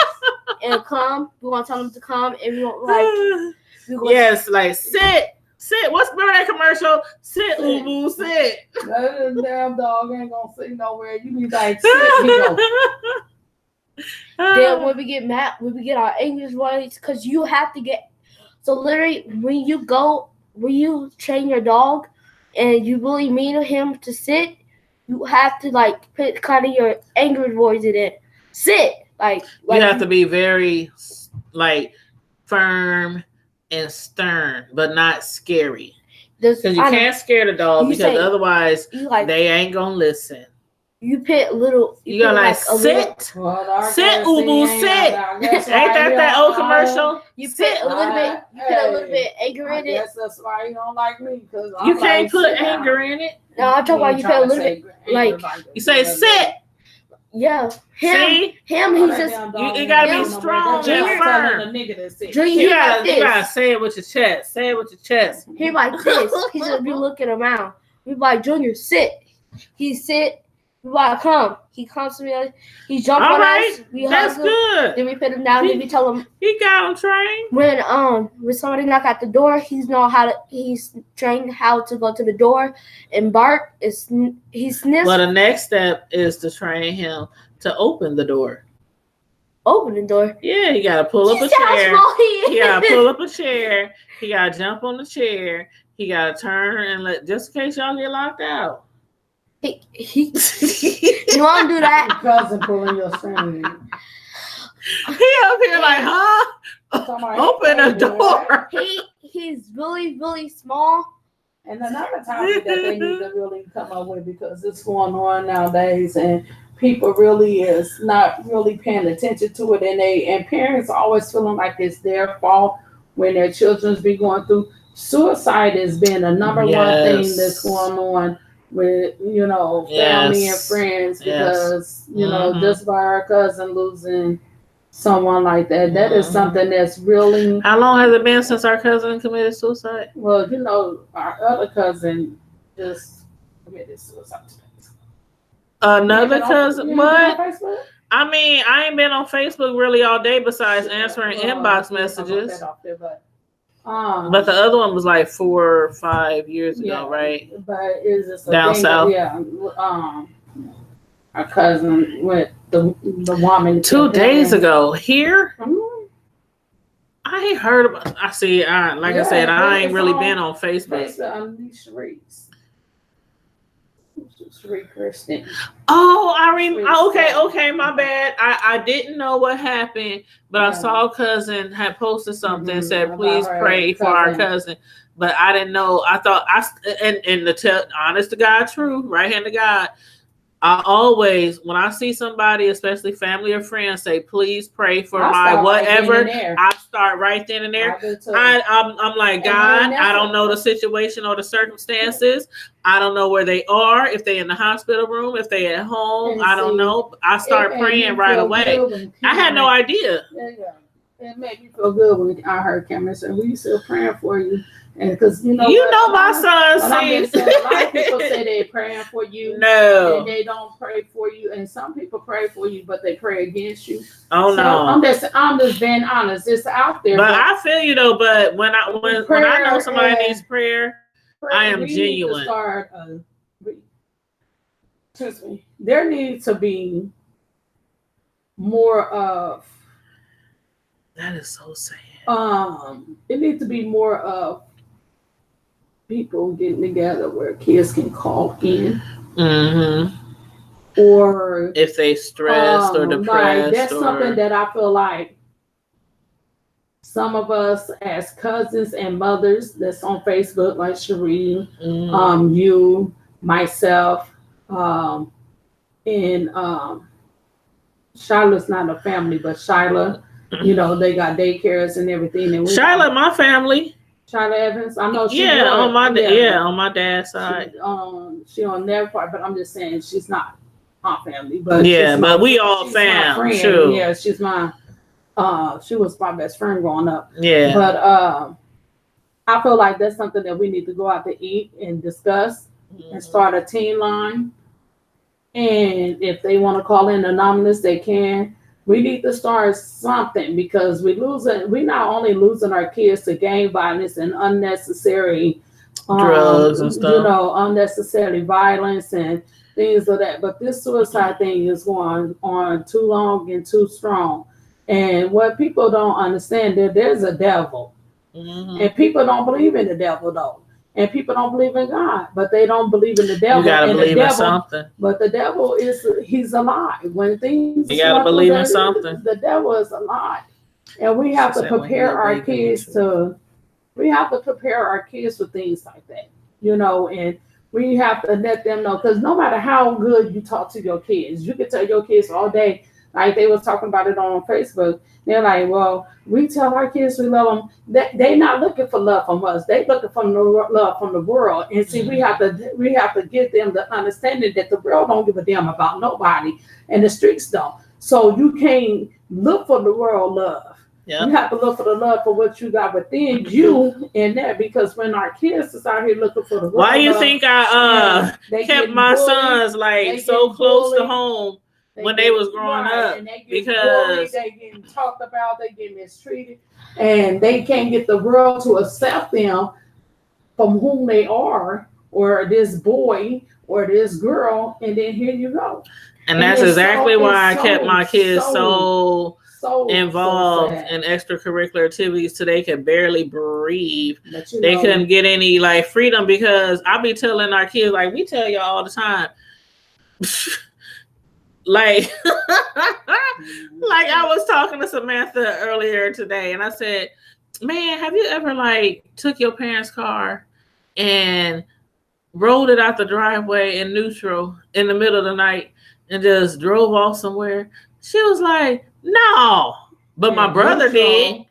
And come. We want to tell him to come, and we want like. Yes, like sit. What's that commercial? Sit, Ubu, sit. That damn dog ain't gonna sit nowhere. You be like, sit. Then when we get mad, when we get our English voice, because you have to get. So literally, when you train your dog, and you really mean him to sit, you have to like put kind of your angry voice in it. Sit, like you have to be very like firm and stern, but not scary. Because you can't scare the dog because otherwise they ain't gonna listen. You put little. You gotta like sit, sit, Ubu, sit. Ain't that old commercial? You put a little bit. You put a little bit anger in it. That's why you don't like me because you can't put anger in it. No, I'm talking about you put a little bit like you say sit. Yeah, him. He's just. You gotta be strong and firm. You gotta say it with your chest. Say it with your chest. He like this. He just be looking around. We like Junior, sit. He sit. We like come. He comes to me. He jump on us. We that's hug good. Him. Then we put him down. Then we tell him. He got him trained. When somebody knock at the door, he's trained how to go to the door and bark. He sniffs. Well, the next step is to train him to open the door. Open the door. Yeah, he gotta pull up a chair. He gotta pull up a chair. He gotta jump on the chair. He gotta turn and let just in case y'all get locked out. You want to do that? Cousin pulling your string. He up here like, huh? Open the door. He's really, really small, And another topic that they need to really come up with because it's going on nowadays and people really is not really paying attention to it and parents always feeling like it's their fault when their children's be going through suicide has been a number one thing that's going on with family and friends because just by our cousin losing someone like that. That is something that's really. How long has it been since our cousin committed suicide? Well, our other cousin just committed suicide today. Another cousin? What? I mean, I ain't been on Facebook really all day besides answering inbox messages. But the other one was like 4 or 5 years ago, right? But it's just down south. Our cousin with the woman 2 days ago here. Mm-hmm. I ain't heard about. I see. I said, I ain't really been on Facebook. Kristen. Oh, I remember. Okay, my bad. I didn't know what happened, but I saw a cousin had posted something and said, "Please pray for our cousin." But I didn't know. I thought and to tell honest to God, true, right hand to God. I always, when I see somebody, especially family or friends, say, "Please pray for my whatever." I start right then and there. I'm like, God, I don't know the situation or the circumstances. I don't know where they are. If they in the hospital room, if they at home, I don't know. I start praying right away. I had no idea. It made me feel good when I heard Cameron say, "We still praying for you." And because my son says a lot of people say they're praying for you. No, and they don't pray for you. And some people pray for you, but they pray against you. Oh so no, I'm just being honest. It's out there. But I feel you though. But when I know somebody needs prayer, I am genuine. Excuse me. There needs to be more of. That is so sad. It needs to be more of people getting together where kids can call in. Mm-hmm. Or if they stressed or depressed. That's something that I feel like some of us as cousins and mothers that's on Facebook, like Cherie, you, myself, and Shiloh's not a family, but Shiloh, they got daycares and everything. And Shiloh, my family. Shiloh Evans, I know she on my dad's side. She on their part, but I'm just saying she's not my family. But but we all fam. True. Yeah, she's my. She was my best friend growing up. Yeah. But I feel like that's something that we need to go out to eat and discuss and start a teen line. And if they want to call in anonymous, they can. We need to start something because we're not only losing our kids to gang violence and unnecessary drugs and stuff. Unnecessary violence and things of that. But this suicide thing is going on too long and too strong. And what people don't understand, there's a devil. Mm-hmm. And people don't believe in the devil, though. And people don't believe in God, but they don't believe in the devil. You gotta believe in something. But the devil he's alive. When things you gotta believe in something. The devil is alive. And we have to prepare our kids for things like that. And we have to let them know, because no matter how good you talk to your kids, you can tell your kids all day, like they was talking about it on Facebook. They're like, well, we tell our kids we love them. They're not looking for love from us. They're looking for love from the world. And see, we have to give them the understanding that the world don't give a damn about nobody, and the streets don't. So you can't look for the world love. Yep. You have to look for the love for what you got within you in there. Because when our kids is out here looking for the world, why you think I kept my sons like so close to home? When they was growing up, because they getting talked about, they get mistreated, and they can't get the world to accept them from whom they are, or this boy or this girl, and then here you go. And that's exactly why I kept my kids so involved in extracurricular activities till they could barely breathe. They couldn't get any like freedom, because I be telling our kids, like we tell y'all all the time. Like I was talking to Samantha earlier today, and I said, man, have you ever like took your parents' car and rolled it out the driveway in neutral in the middle of the night and just drove off somewhere. She was like, no. But my brother did.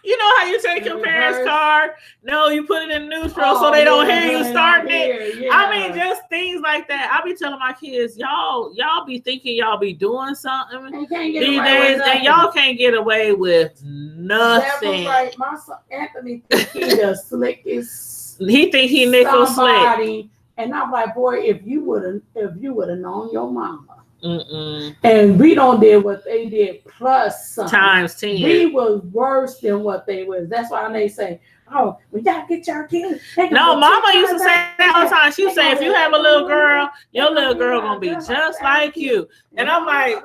You know how you take your parents' car? No, you put it in neutral so they don't hear you starting it. Yeah. I mean, just things like that. I be telling my kids, y'all be thinking y'all be doing something these days, and y'all can't get away with nothing. That was right. My son Anthony think he the slickest. He think he nickel slick. And I'm like, boy, if you would have known your mama. And we don't did what they did plus something. Times 10. We was worse than what they was. That's why they say, oh, we gotta get your kids. No, mama used to say that all the time. She would say, if you have a little girl, your little girl gonna be just like you. And I'm like,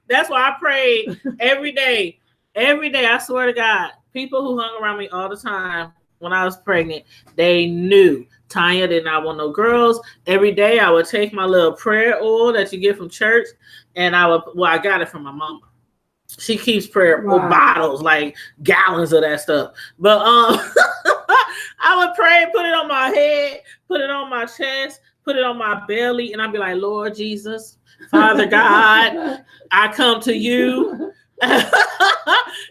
that's why I prayed every day. Every day, I swear to God, people who hung around me all the time when I was pregnant, they knew Tanya did not want no girls. Every day I would take my little prayer oil that you get from church, and I got it from my mama. She keeps prayer bottles, like gallons of that stuff. But I would pray, put it on my head, put it on my chest, put it on my belly, and I'd be like, Lord Jesus, Father God, I come to you.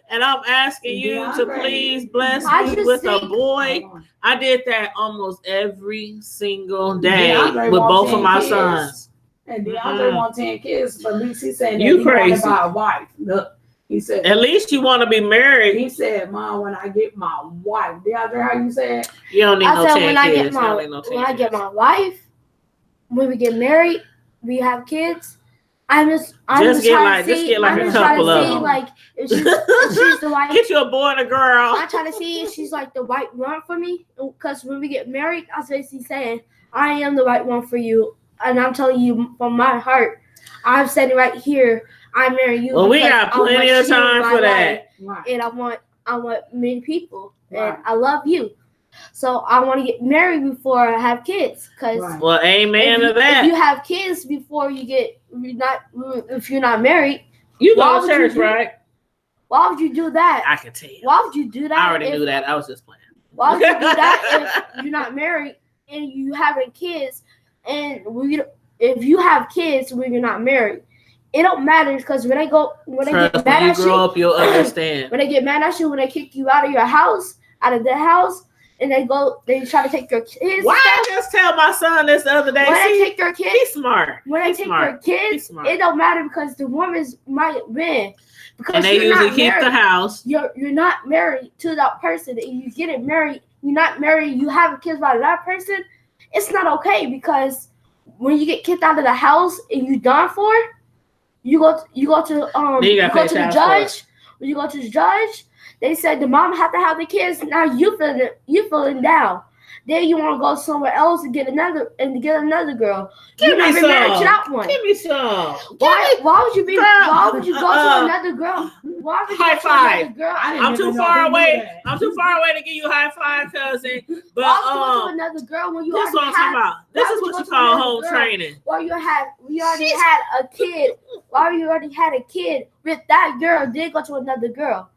And I'm asking you to please bless me with a boy. I did that almost every single day with both of my sons. And DeAndre wants 10 kids, but at least he's saying that you he crazy. Want to buy a wife. Look, he said, at least you want to be married. He said, Mom, when I get my wife. DeAndre, how you say it? You don't need no 10 kids. When I get my wife, when we get married, we have kids. I'm just trying to see like if she's the wife. Get you a boy and a girl. I'm trying to see if she's like the right one for me. Because when we get married, I was basically saying, I am the right one for you. And I'm telling you from my heart, I'm standing right here. I marry you. Well, we got plenty of time for that. Right. And I want many people. And I love you. So I want to get married before I have kids. Well, amen to that. If you have kids before if you're not married, you go to church, right? Why would you do that? I can tell you. Why would you do that? I already knew that. I was just playing. Why would you do that if you're not married and you having kids? And if you have kids when you're not married, it don't matter because when they get mad at you, grow up, you'll understand. When they get mad at you, when they kick you out of your house, out of their house. And they try to take your kids. Why I just tell my son this the other day? When they take your kids, he's smart. When they take your kids, it don't matter because the woman's might win. Because and they usually keep the house. You're not married to that person. And you get married, you're not married, you have kids by that person, it's not okay because when you get kicked out of the house and you done for, you go to the judge. When you go to the judge, they said the mom had to have the kids. Now you feeling down. Then you want to go somewhere else and get another girl. Give me some. Married to that one. Give me some. Why would you go to another girl? Why would you high go five. to another girl? I'm too far away. I'm too far away to give you a high five, cousin. But why would you go to another girl when you this is what I'm talking about. This is what you call home training. Well, we already had a kid. While you already had a kid with that girl, did go to another girl.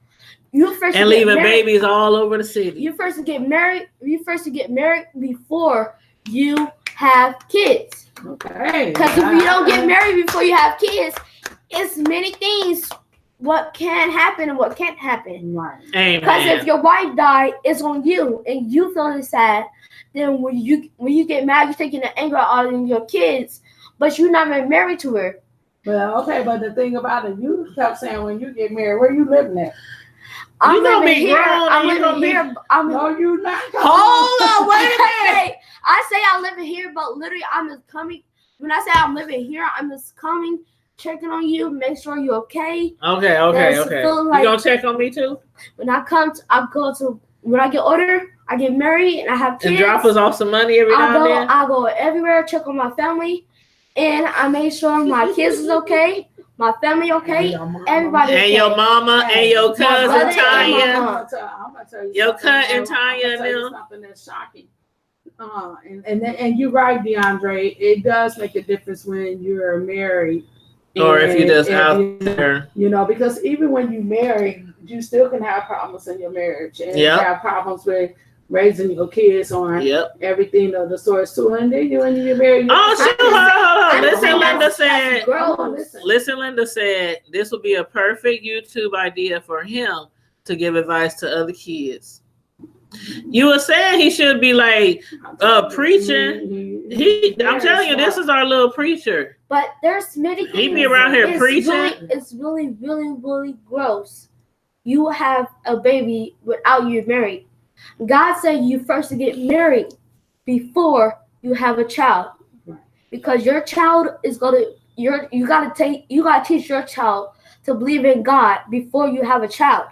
And leaving babies all over the city. You first to get married before you have kids. Okay. Because if you don't get married before you have kids, it's many things what can happen and what can't happen. Right. Because if your wife died, it's on you and you feeling sad. Then when you get mad, you're taking the anger out on your kids, but you're not even married to her. Well, okay, but the thing about it, you kept saying when you get married, where you living at? I'm living here. I'm living here. No, you're not. Hold on, wait a minute. I say I'm living here, but literally I'm just coming. When I say I'm living here, I'm just coming, checking on you, make sure you're okay. Okay. Like, you gonna check on me too? When I when I get older, I get married and I have kids. And drop us off some money every now and then. I go everywhere, check on my family, and I make sure my kids is okay. My family okay, everybody and okay. Your mama and your cousin Tanya. I'm gonna tell you your cousin Tanya and them. Something that's shocking. And you're right, DeAndre. It does make a difference when you're married, or if you're just out there. Because even when you marry, you still can have problems in your marriage, and have problems with raising your kids on everything of the source too. And then when you get married, hold on. Listen, Linda said. Girl, Listen, Linda said this would be a perfect YouTube idea for him to give advice to other kids. You were saying he should be like preaching. I'm telling you, this is our little preacher. But there's many things. He be around here preaching. It's really, really, really gross. You have a baby without you married. God said you first to get married before you have a child, because your child is you gotta teach your child to believe in God before you have a child.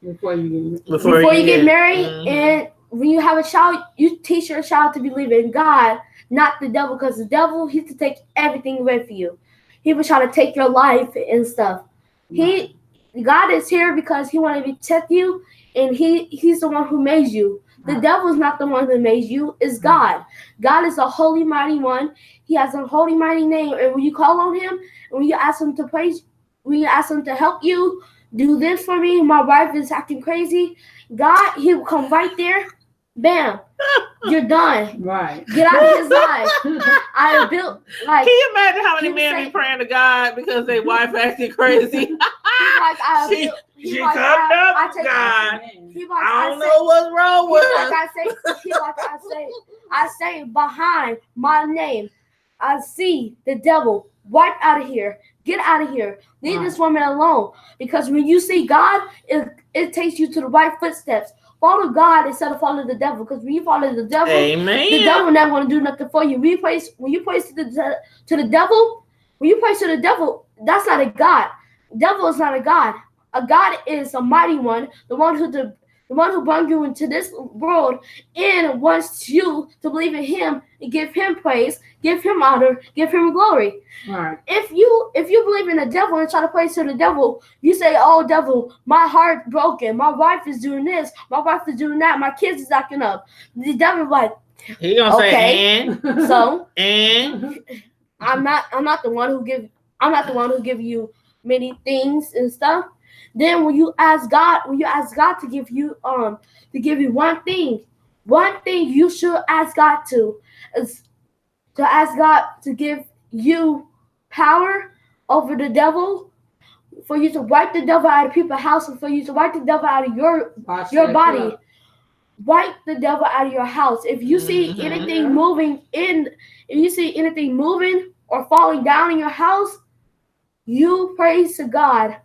Before you get married, and when you have a child, you teach your child to believe in God, not the devil, because the devil, he can take everything away from you. He will try to take your life and stuff. God is here because he wanted to protect you, and he's the one who made you. The devil is not the one who made you, it's God. God is a holy, mighty one. He has a holy, mighty name, and when you call on him, and when you ask him to praise, when you ask him to help you, do this for me, my wife is acting crazy, God, he will come right there, bam, you're done. Right. Get out of his life. I built like. Can you imagine how many men be praying to God because their wife acting crazy? She come up, God. I don't know what's wrong with her. I say behind my name, I see the devil. Wipe out of here. Get out of here. Leave this woman alone. Because when you see God, it takes you to the right footsteps. Follow God instead of following the devil. Because when you follow the devil, the devil never want to do nothing for you. When you praise to the devil, that's not a God. Devil is not a God. A God is a mighty one, the one who brought you into this world and wants you to believe in him and give him praise, give him honor, give him glory. Right. If you believe in the devil and try to praise to the devil, you say, "Oh, devil, my heart broken. My wife is doing this. My wife is doing that. My kids is acting up." The devil like, he gonna say, "And so and I'm not the one who give you many things and stuff." Then when you ask God to give you one thing you should ask God is to ask God to give you power over the devil, for you to wipe the devil out of people's house, and for you to wipe the devil out of your body. Wipe the devil out of your house. If you see anything moving or falling down in your house, you praise to God.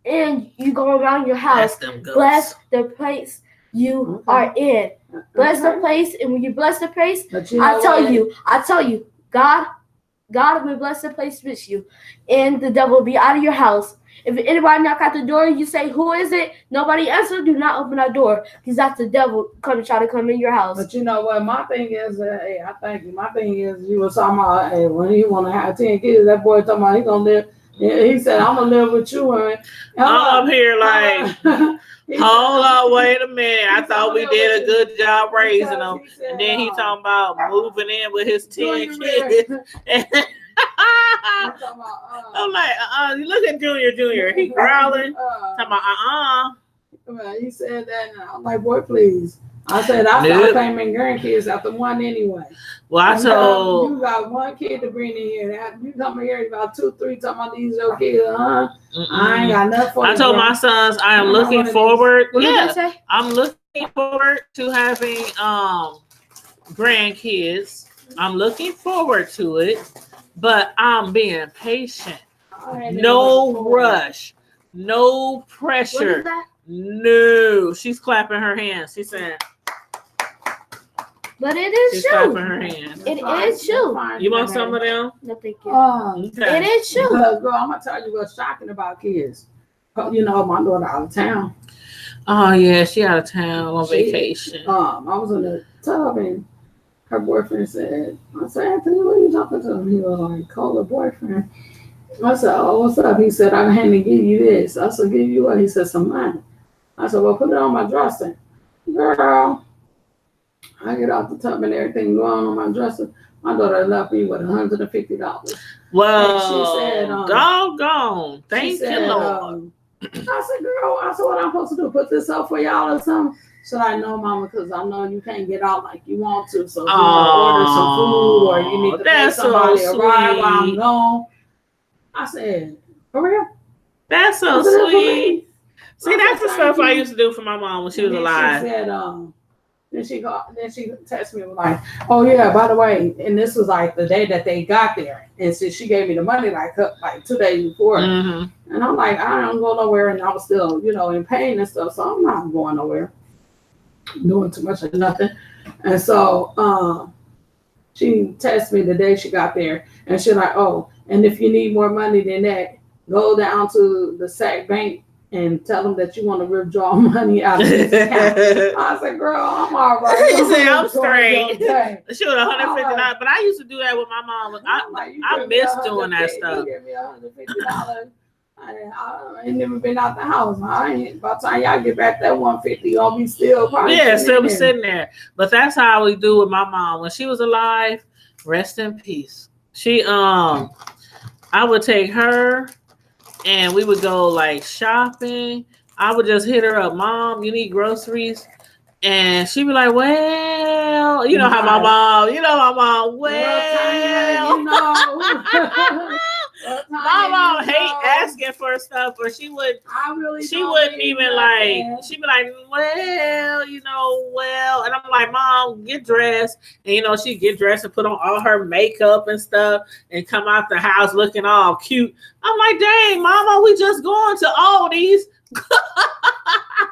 And you go around your house, bless the place you are in. Bless the place, and when you bless the place, I tell you, God will bless the place with you, and the devil will be out of your house. If anybody knock at the door, you say, "Who is it?" Nobody answer. Do not open that door, because that's the devil try to come in your house. But you know what? My thing is, I thank you. My thing is, you were talking about when he want to have 10 kids. That boy talking about he gonna live. He said, "I'm gonna live with you." And I'm up here like, hold on, wait a minute. I thought we did a good job raising them, and then he talking about moving in with his 10 kids. I'm like, you look at Junior. He growling. Talking about, He said that, and I'm like, boy, please. I said, I started claiming grandkids after one anyway. Well, I told you got one kid to bring in here. You come here about 2, 3 talking about these your kids, huh? I ain't got nothing for you. I told my sons I am looking forward. I'm looking forward to having grandkids. I'm looking forward to it, but I'm being patient. No rush, no pressure. No, she's clapping her hands. She's saying. But it is she's true. Clapping her hands. It is true. You want some of them? No, thank you. It is true. Girl, I'm gonna tell you what's shocking about kids. You know, my daughter out of town. Oh yeah, she out of town on vacation. I was in the tub and her boyfriend said, "I said, Anthony, what are you talking to him?" He was like, "Call her boyfriend." I said, "Oh, what's up?" He said, "I had to give you this." I said, "Give you what?" He said, "Some money." I said, "Well, put it on my dresser." Girl, I get off the tub and everything going on my dresser. My daughter left me with $150. Well, she said, doggone. Thank you, Lord. I said, girl, I said, what I'm supposed to do? Put this up for y'all or something? So I know, Mama, because I know you can't get out like you want to. So if you want to order some food or you need to pay somebody a ride while I'm gone. I said, for real? That's so sweet. See, that's the stuff I used to do for my mom when she was alive. She said, then she texted me like, oh yeah, by the way, and this was like the day that they got there, and so she gave me the money like 2 days before, and I'm like, I don't go nowhere, and I was still, in pain and stuff, so I'm not going nowhere, doing too much of nothing, and so she texted me the day she got there, and she's like, oh, and if you need more money than that, go down to the SAC bank and tell them that you want to withdraw money out of this account. I said, girl, I'm all right. She said, I'm straight. She was $150, but I used to do that with my mom. I miss doing that stuff. You give me $150. I ain't never been out the house. By the time y'all get back that $150, you'll be still probably sitting there. But that's how we do with my mom. When she was alive, rest in peace. She I would take her and we would go like shopping. I would just hit her up, Mom, you need groceries? And she'd be like, well, you know how my mom, my mom hate asking for stuff, or she wouldn't even like, she'd be like, well, and I'm like, Mom, get dressed. And she'd get dressed and put on all her makeup and stuff and come out the house looking all cute. I'm like, dang, Mama, we just going to Aldi's.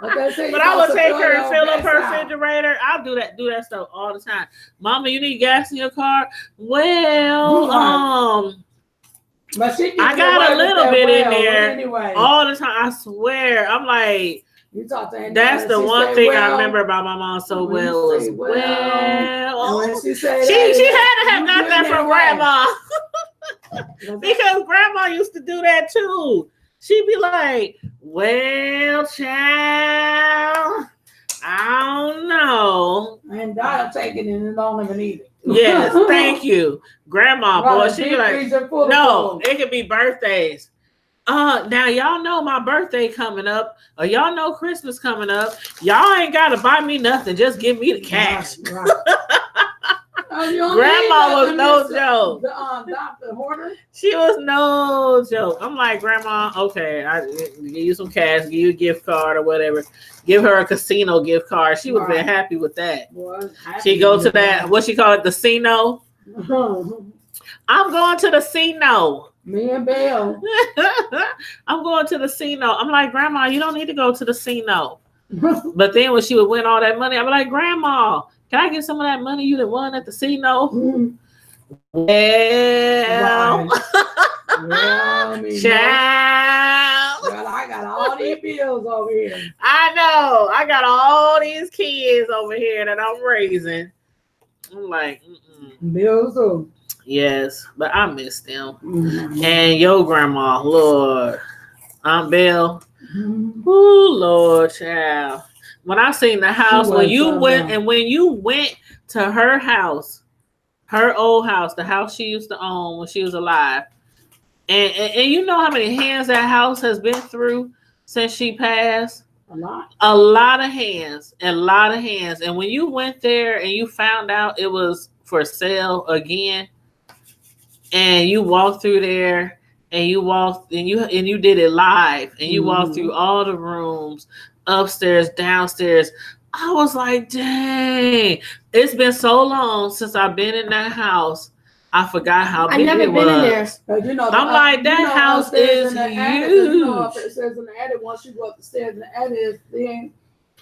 But I would take her and fill up her refrigerator. I'll do that stuff all the time. Mama, you need gas in your car? Well, but I got a little bit in there anyway. All the time. I swear. I'm like, you talk to that's the one thing I remember about my mom so well. Is she had to have got that from Grandma. Because Grandma used to do that too. She'd be like, well, child, I don't know. And I'll take it and don't even eat it. Yes, thank you. Grandma, boy, she like, no, it could be birthdays. Now y'all know my birthday coming up, or y'all know Christmas coming up. Y'all ain't got to buy me nothing. Just give me the cash. Right. Grandma was no joke. The hoarder? She was no joke. I'm like, Grandma, okay, I give you some cash, give you a gift card or whatever. Give her a casino gift card. She would have been happy with that. She go to that, what she call it, the casino. I'm going to the casino. Me and Bill. I'm going to the casino. I'm like, Grandma, you don't need to go to the casino. But then when she would win all that money, I'd be like, Grandma, can I get some of that money you done won at the casino? Well, child. Well, I got all these bills over here. I know. I got all these kids over here that I'm raising. I'm like, bills too. Yes, but I miss them. And your grandma, Lord, Aunt Belle. Oh, Lord, child. When I seen the house, when you went to her house, her old house, the house she used to own when she was alive, and you know how many hands that house has been through since she passed? A lot of hands. And when you went there and you found out it was for sale again, and you walked through there, and you did it live, and you walked through all the rooms, upstairs, downstairs. I was like, dang, it's been so long since I've been in that house. I forgot how big it was. In there. I'm like, that house is huge. Upstairs in the attic, once you go up the stairs in the attic, then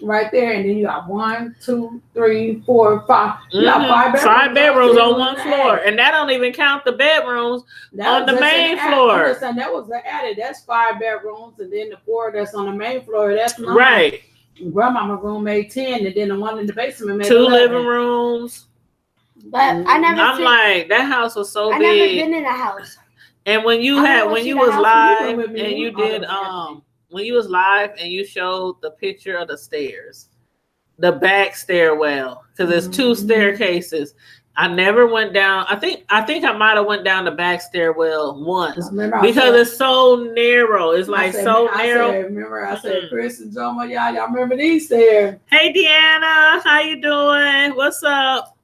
right there, and then you got 1, 2, 3, 4, 5. You got 5 bedrooms on one floor, and that don't even count the bedrooms on the main floor. Listen, that was the attic. That's 5 bedrooms, and then the 4 that's on the main floor. That's 9. Right. Grandmama room made 10, and then the one in the basement made 2 11. living rooms. But I'm like, that house was so big. I never been in a house. And when you was live and you did when you was live and you showed the picture of the stairs, the back stairwell, because there's 2 staircases. I never went down. I think I might have went down the back stairwell once because it's so narrow. It's like so narrow. I said, Chris and Joma, y'all remember these stairs? Hey, Deanna, how you doing? What's up?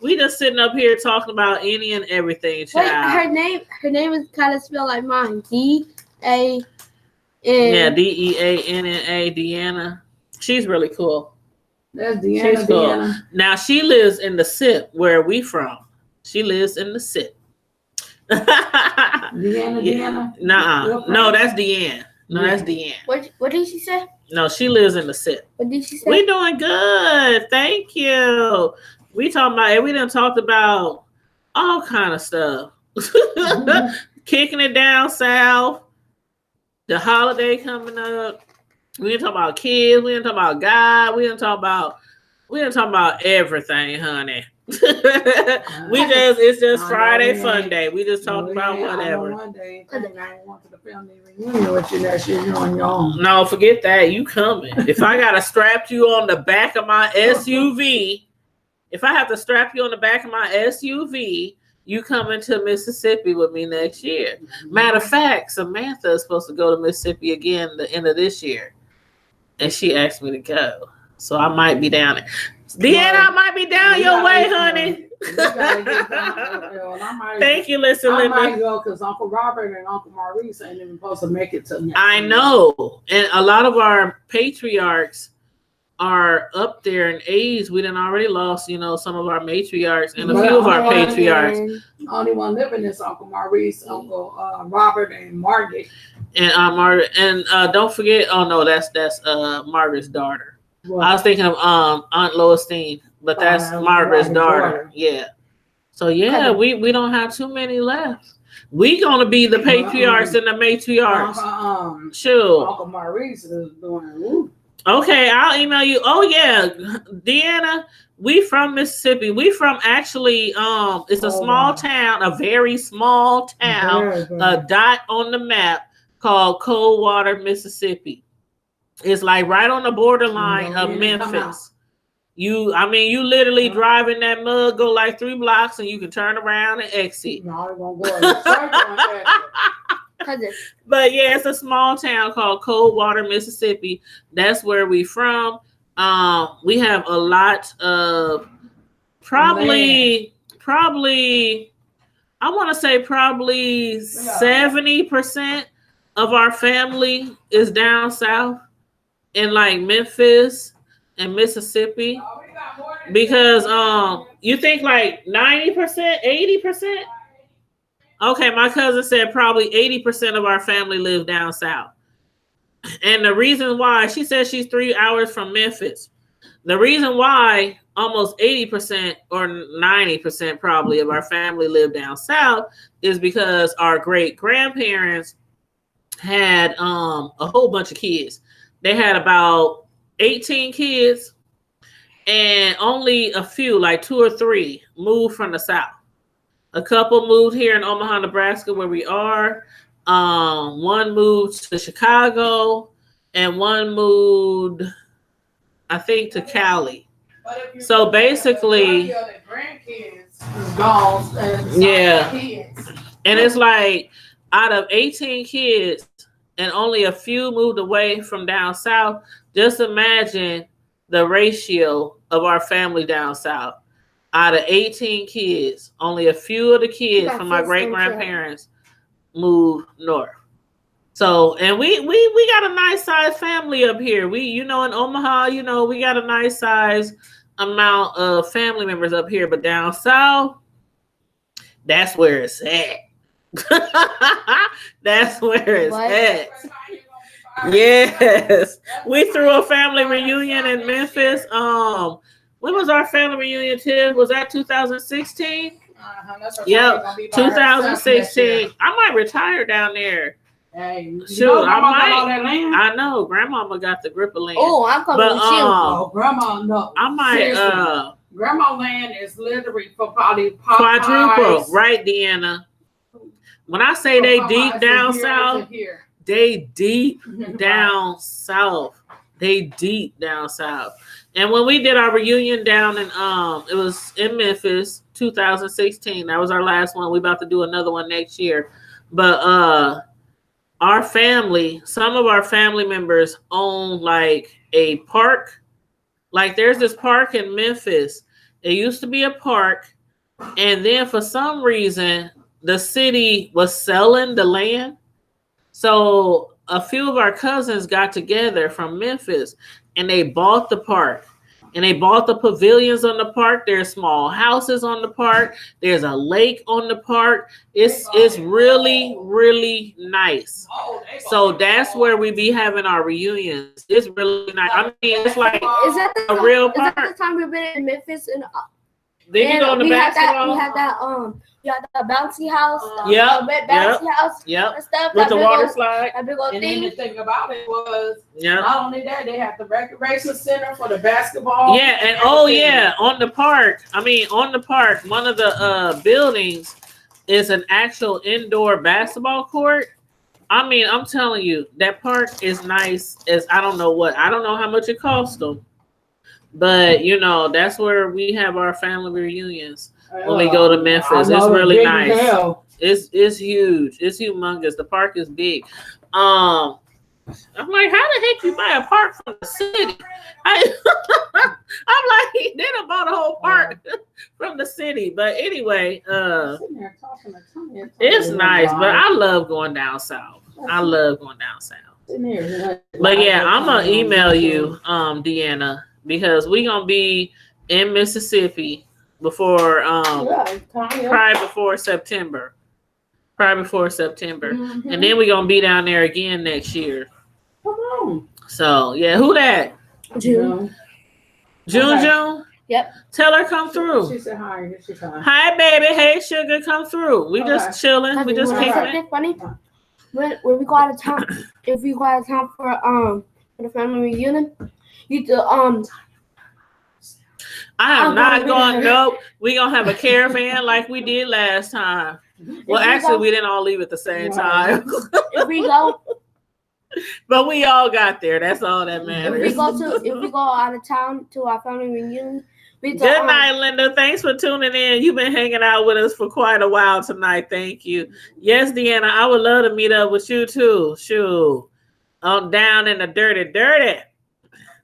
We just sitting up here talking about any and everything, child. Wait, her name is kind of spelled like mine. D-A-N. Yeah, Deanna. Deanna. She's really cool. That's Deanna. She's cool. Deanna. Now she lives in the SIP. Where are we from? She lives in the SIP. Deanna. Nuh-uh. No, that's Deanne. No, that's Deanne. What did she say? No, she lives in the SIP. What did she say? We doing good. Thank you. We talking about, we done talked about all kind of stuff. Kicking it down south. The holiday coming up. We didn't talk about kids. We didn't talk about God. We didn't talk about everything, honey. It's just Friday Funday. We just talked about whatever. One day, I went to the family reunion with you that shit. You on your own. No, forget that. You coming? If I gotta strap you on the back of my SUV, if I have to strap you on the back of my SUV, you coming to Mississippi with me next year. Matter of fact, Samantha is supposed to go to Mississippi again the end of this year. And she asked me to go. So I might be down there. Deanna, I might be down your way, honey. Thank you, listen, I Linda. might go because Uncle Robert and Uncle Maurice ain't even supposed to make it to next I know. And a lot of our patriarchs are up there in age. We done already lost, some of our matriarchs and a few of our patriarchs. The only one living is Uncle Maurice, Uncle Robert, and Margaret. And Margaret, and don't forget. Oh no, that's Margaret's daughter. What? I was thinking of Aunt Loistine, but that's Margaret's daughter. Yeah. So yeah, we don't have too many left. We gonna be the patriarchs and the matriarchs. Sure. Uncle Maurice is doing. Okay, I'll email you. Oh yeah, Deanna, we from Mississippi. We from actually, it's a small town, a very small town, a dot on the map called Coldwater, Mississippi. It's like right on the borderline of Memphis. You literally drive in that mud, go like 3 blocks, and you can turn around and exit. No, it won't go. But yeah, it's a small town called Coldwater, Mississippi. That's where we from. We have a lot of probably I want to say probably 70% of our family is down south in like Memphis and Mississippi. Because you think like 90%, 80%? Okay, my cousin said probably 80% of our family live down south. And the reason why, she said she's 3 hours from Memphis. The reason why almost 80% or 90% probably of our family live down south is because our great-grandparents had a whole bunch of kids. They had about 18 kids, and only a few, like 2 or 3, moved from the south. A couple moved here in Omaha, Nebraska, where we are. One moved to Chicago, and one moved, I think, to Cali. So basically, yeah. And it's like out of 18 kids, and only a few moved away from down south. Just imagine the ratio of our family down south. Out of 18 kids, only a few of the kids from my great-grandparents moved north. So, and we got a nice size family up here. We, in Omaha, we got a nice size amount of family members up here, but down south, that's where it's at. That's where it's at. Yes. We threw a family reunion in Memphis. When was our family reunion, Tim? Was that 2016? Yep, 2016. I might retire down there. Hey, sure, I might. I know, Grandmama got the grip of land. Oh, I'm coming with you. Grandma, no. I might. Seriously. Grandma land is literally for probably quadruple, right, Deanna? When I say they deep down south, they deep down south. They deep down south. And when we did our reunion down in it was in Memphis 2016. That was our last one. We about to do another one next year. But our family, some of our family members own like a park. Like there's this park in Memphis. It used to be a park, and then for some reason the city was selling the land. So a few of our cousins got together from Memphis and they bought the park. And they bought the pavilions on the park. There's small houses on the park. There's a lake on the park. It's really, really nice. So that's where we be having our reunions. It's really nice. I mean, it's like a real park. Is that the time we've been in Memphis and Then you go on the basketball. We had that bouncy house. Bouncy house. Yep. And stuff. With the water slide. That big old And thing. then the thing about it was, not only that, they have the recreation center for the basketball. Yeah, and on the park, one of the buildings is an actual indoor basketball court. I mean, I'm telling you, that park is nice as I don't know how much it cost them. But you know, that's where we have our family reunions when we go to Memphis. It's really nice. It's huge. It's humongous. The park is big. I'm like, how the heck you buy a park from the city? I'm like, they done bought a whole park from the city. But anyway, it's nice. But I love going down south. But yeah, I'm gonna email you, Deanna, because we gonna be in Mississippi before probably before September. Mm-hmm. And then we're gonna be down there again next year. Come on. So yeah, who that? June. June? Yep. Tell her come through. She said hi. Hi baby, hey sugar, come through. We just chilling. We just kicking it. Funny. When we go out of town, if we go out of town for the family reunion, you do I am not going. Nope. We gonna have a caravan like we did last time. Well, actually, we didn't all leave at the same time. If we go, but we all got there. That's all that matters. If we go out of town to our family reunion, good night, Linda. Thanks for tuning in. You've been hanging out with us for quite a while tonight. Thank you. Yes, Deanna, I would love to meet up with you too. Shoot, down in the dirty.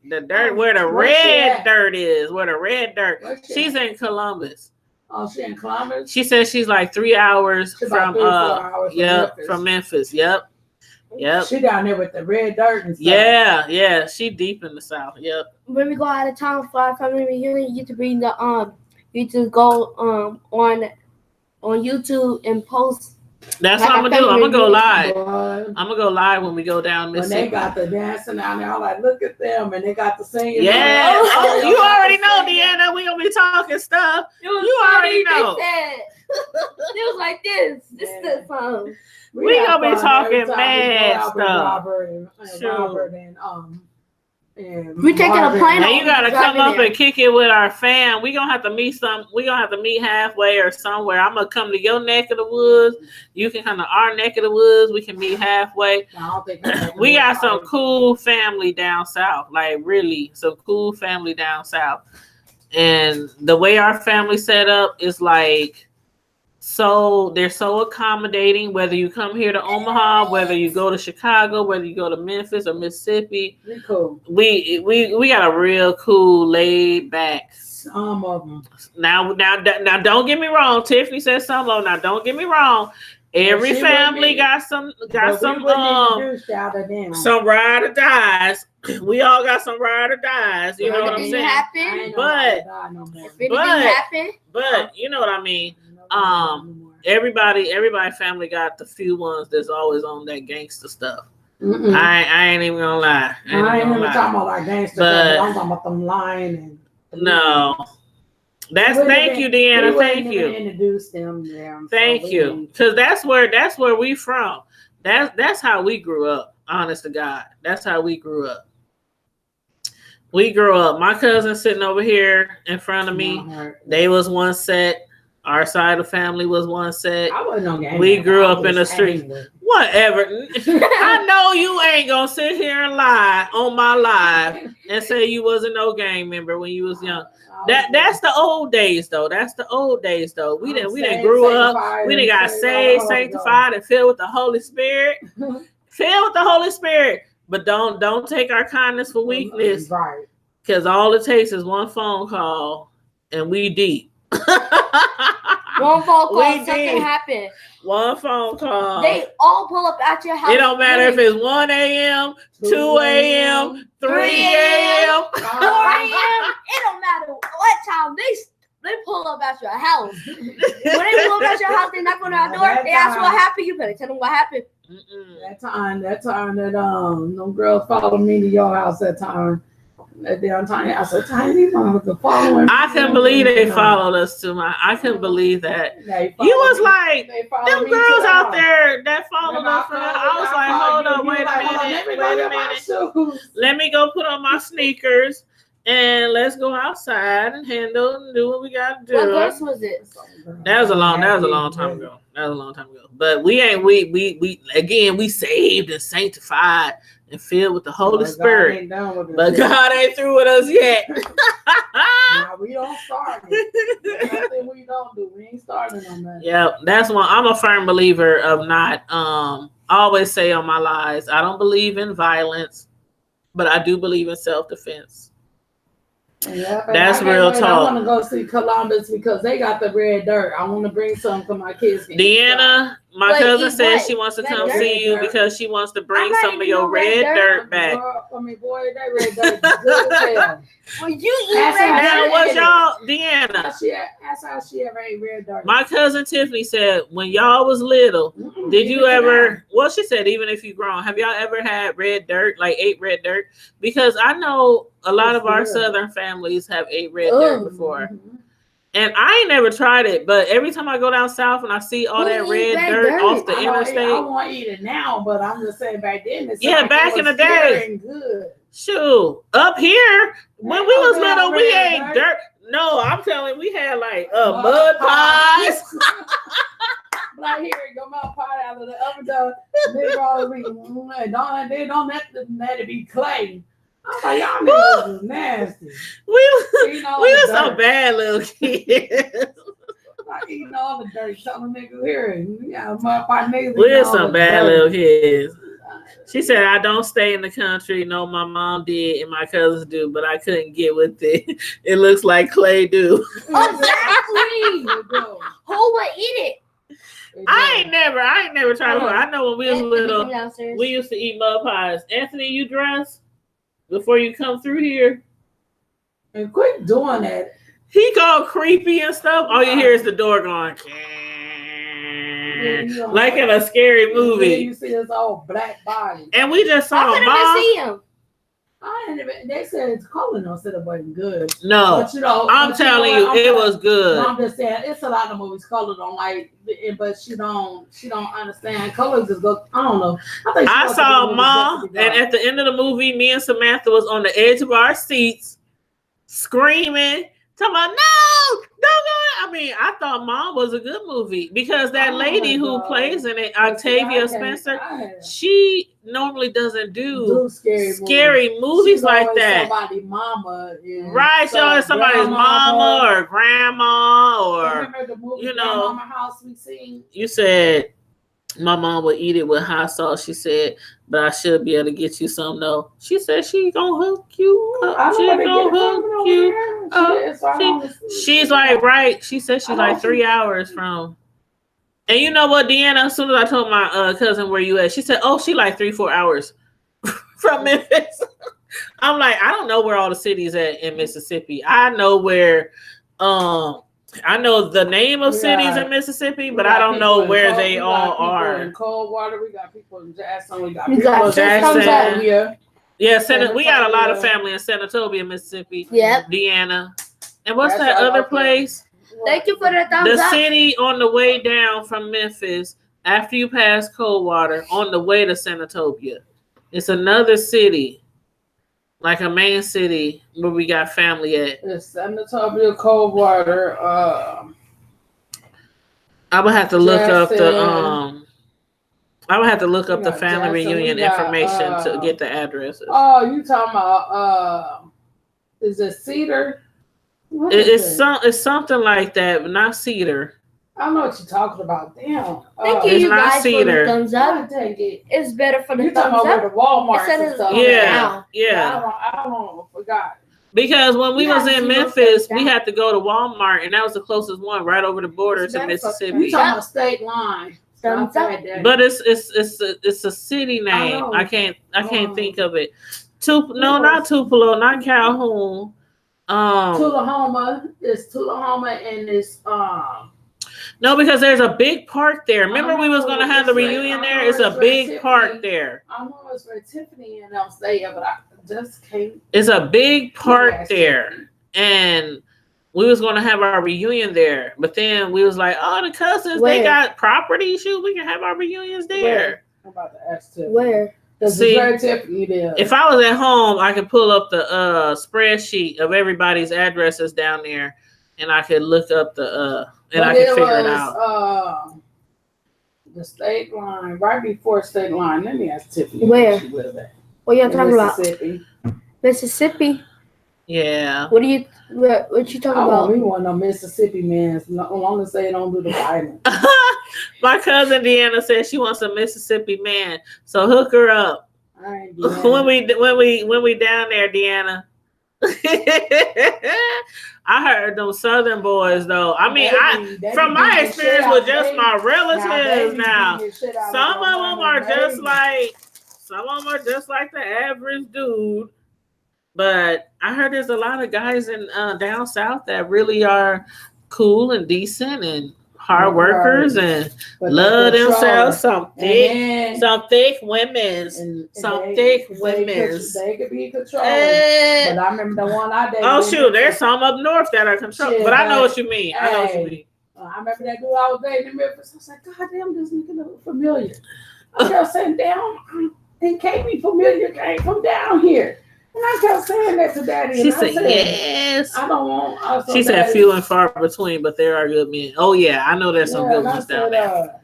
The dirt where the red dirt is. Where the red dirt. She's in Columbus. Oh, she's in Columbus? She says she's like 3 hours from from Memphis. Yep. She down there with the red dirt and stuff. Yeah. She deep in the south. Yep. When we go out of town for our family reunion, you to bring the you to go on YouTube and post. That's what I'm gonna do. I'm gonna go live. I'm gonna go live when we go down Mississippi. When they got the dancing down there, I'm like, look at them, and they got the singing. Yeah. You already know, Deanna. We gonna be talking stuff. You already know. It was like this. This is the song. We gonna be talking mad stuff. Robert and we taking a plane. Now you gotta come up and kick it with our fam. We gonna have to meet halfway or somewhere. I'm gonna come to your neck of the woods. You can come to our neck of the woods. We can meet halfway. We got some cool family down south. Like really, some cool family down south. And the way our family set up is like. So they're so accommodating, whether you come here to Omaha, whether you go to Chicago, whether you go to Memphis or Mississippi. Cool. We got a real cool, laid back. Some of them. Now, don't get me wrong. Tiffany said some of them. Now, don't get me wrong. Every family got some ride or dies. We all got some ride or dies. You know what I'm saying? But you know what I mean. Everybody family got the few ones that's always on that gangster stuff. I ain't even gonna lie. I ain't even talking about like gangster stuff. I'm talking about them lying and no. Thank you, Deanna. Thank you. Introduce them there. Thank you. Because that's where we from. That's how we grew up. Honest to God. That's how we grew up. My cousin sitting over here in front of me. They was one set. Our side of the family was one set. I wasn't no gang. We grew up in the streets. Whatever. I know you ain't gonna sit here and lie on my live and say you wasn't no gang member when you was young. That's the old days though. That's the old days though. We didn't grew up. We didn't got saved, sanctified, and filled with the Holy Spirit. Filled with the Holy Spirit. But don't take our kindness for weakness. Right. Because all it takes is one phone call and we deep. One phone call, something happened. One phone call. They all pull up at your house. It don't matter if it's 1 a.m., 2 a.m., 3 a.m., 4 a.m. It don't matter what time they pull up at your house. When they pull up at your house, they knock on our door. They ask what happened. You better tell them what happened. That time that them girls followed me to your house that time. That damn Tiny, I said, Tiny, these motherfuckers following. I couldn't believe they followed us to I couldn't believe that. You was like, them girls out there that followed us. I was like, hold up, wait a minute. Let me go put on my sneakers and let's go outside and handle and do what we gotta do. What verse was it? That was a long time ago. But we again, we saved and sanctified and filled with the Holy Spirit. But God ain't through with us yet. Nah, we don't start it. Nothing we don't do. We ain't starting on that. Yeah, that's why I'm a firm believer of not I always say on my lives, I don't believe in violence, but I do believe in self-defense. Yeah, that's real talk. I want to go see Columbus because they got the red dirt. I want to bring some for my kids. Deanna, my cousin says she wants to come see you because she wants to bring some of your red dirt back. I mean, boy, that red dirt is good as hell. Well, you eat red dirt. Now, what y'all, Deanna? That's how she ever ate red dirt. My cousin Tiffany said when y'all was little, did you ever? Well, she said even if you grown, have y'all ever had red dirt? Like ate red dirt? Because I know a lot of our Southern families have ate red dirt before. And I ain't never tried it, but every time I go down south and I see all that red dirt off the interstate. I want to eat it now, but I'm just saying back then. Back in the day. Good. Shoot, up here when we was little, we ate dirt. No, I'm telling you, we had like mud pies. Like here, go mud pie out of the oven. They don't let it be clay. I'm like, y'all niggas is nasty. We was some bad little kids. Like eating all the dirt, telling niggas here. Yeah, mud pie niggas. We was some bad little kids. She said, I don't stay in the country. No, my mom did and my cousins do, but I couldn't get with it. It looks like clay do. Exactly. Who would eat it? I ain't never tried it. I know when we was little, we used to eat mud pies. Anthony, you dress before you come through here? And quit doing that. He called creepy and stuff. All you hear is the door going, like in a scary movie. You see his old black body. And we just saw him. I couldn't even see him. They said it's calling on it wasn't good. No, but I'm telling you, it was good. I'm just saying, it's a lot of movies Color don't like, but she don't understand. Color just goes. I don't know. I saw Mom, and at the end of the movie, me and Samantha was on the edge of our seats, screaming, talking about no, don't go. I mean, I thought Mom was a good movie because that lady who plays in it, Octavia Spencer, she normally doesn't do scary movies like that. Somebody's mama, right? She always somebody's mama or grandma or remember the movie Grandmama House we seen? You said my mom would eat it with hot sauce. She said, but I should be able to get you some though. She said she gonna hook you up. She gonna hook you up. She's like, right. She said she's like 3 hours from. And you know what, Deanna? As soon as I told my cousin where you at, she said, oh, she like 3-4 hours from Memphis. I'm like, I don't know where all the cities at in Mississippi. I know where I know the name of cities in Mississippi, but I don't know where they all are. In Coldwater, we got people in Jackson. We got people in Jackson. Yeah, we got a lot of family in Senatobia, Mississippi. Yep. Deanna. And what's that other place? Thank you for the thumbs up. The city on the way down from Memphis, after you pass Coldwater, on the way to Senatobia. It's another city. Like a main city where we got family at. It's Senatobia, Coldwater. I would have to look up the Jackson. I would have to look We up the got family Jackson. We reunion got, information to get the addresses. Oh, you talking about is it Cedar? What is it? It's something like that, but not Cedar. I know what you're talking about. Damn. Thank It's you not guys for the Cedar. thumbs I up. take it. It's better for the You talking thumbs about where up. the Walmart Instead and of stuff. thumbs Yeah, down. yeah. I don't forgot. Because when we Yeah, was in zero Memphis, thumbs we down. had to go to Walmart, and that was the closest one, right over the border It's to better for- You Mississippi. talking about state line? Thumbs Not up. that, Daddy. But it's a city name. know. I can't think of it. It Not Tupelo, not Calhoun. Tullahoma is Tullahoma, and it's No, because there's a big park there. Remember we was know, gonna have the it's right- reunion I there? know It's a it's right, big Tiffany. park there. I know it's where Tiffany and them stay, but I just can't. It's a big park Yes, there. Tiffany. And we was gonna have our reunion there. But then we was like, oh, the cousins, Where? they got property. Shoot, we can have our reunions there. I'm about to ask Tiffany. Where? Because See, it's where Tiffany there. If I was at home, I could pull up the spreadsheet of everybody's addresses down there, and I could look up the and I could figure it out. The state line, right before state line. Let me ask Tiffany Where? she live at. What y'all In talking about? Mississippi. Mississippi. Yeah. What you talking I about? want me one of them Mississippi men. As long as they don't do the violence. My cousin Deanna said she wants a Mississippi man, so hook her up I ain't doing when we down there, Deanna. I heard them Southern boys though. I mean, from my experience with just my relatives now, some of them are just like the average dude. But I heard there's a lot of guys in down south that really are cool and decent and hard workers and love themselves. Some thick women's. They could be controlling. But I remember the one I dated. Oh shoot, there's some up north that are controlling. But I know what you mean. I know what you mean. I remember that dude I was dating in Memphis. I was like, God damn, this nigga look familiar. I kept saying, damn, he can't be familiar, came from down here. And I kept saying that to Daddy. She said, yes. I don't want. She said, few and far between, but there are good men. Oh, yeah. I know there's some good ones down there.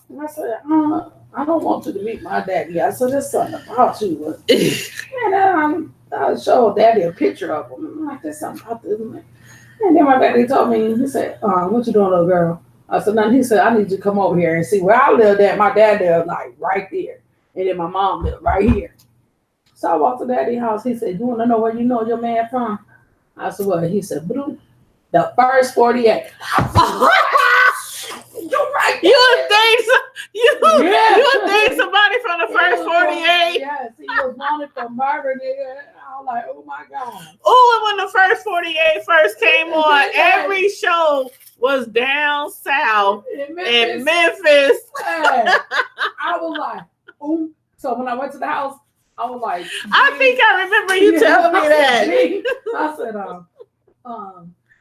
And I said, I don't want you to meet my daddy. I said, there's something about you. And I showed Daddy a picture of him. I'm like, there's something about this man. And then my daddy told me, he said, what you doing, little girl? I said, nothing. He said, I need you to come over here and see where I lived at. My dad lived like right there. And then my mom lived right here. So I walked to Daddy's house. He said, you want to know where you know your man from? I said, what? He said, Blue, the first 48. You're right. You date somebody from the first 48? Yes, he was wanted for murder, nigga. I was like, oh my God. Oh, and when the first 48 first came on, every show was down south in Memphis. I was like, oh. So when I went to the house, I was like, I think I remember you telling me that. I said,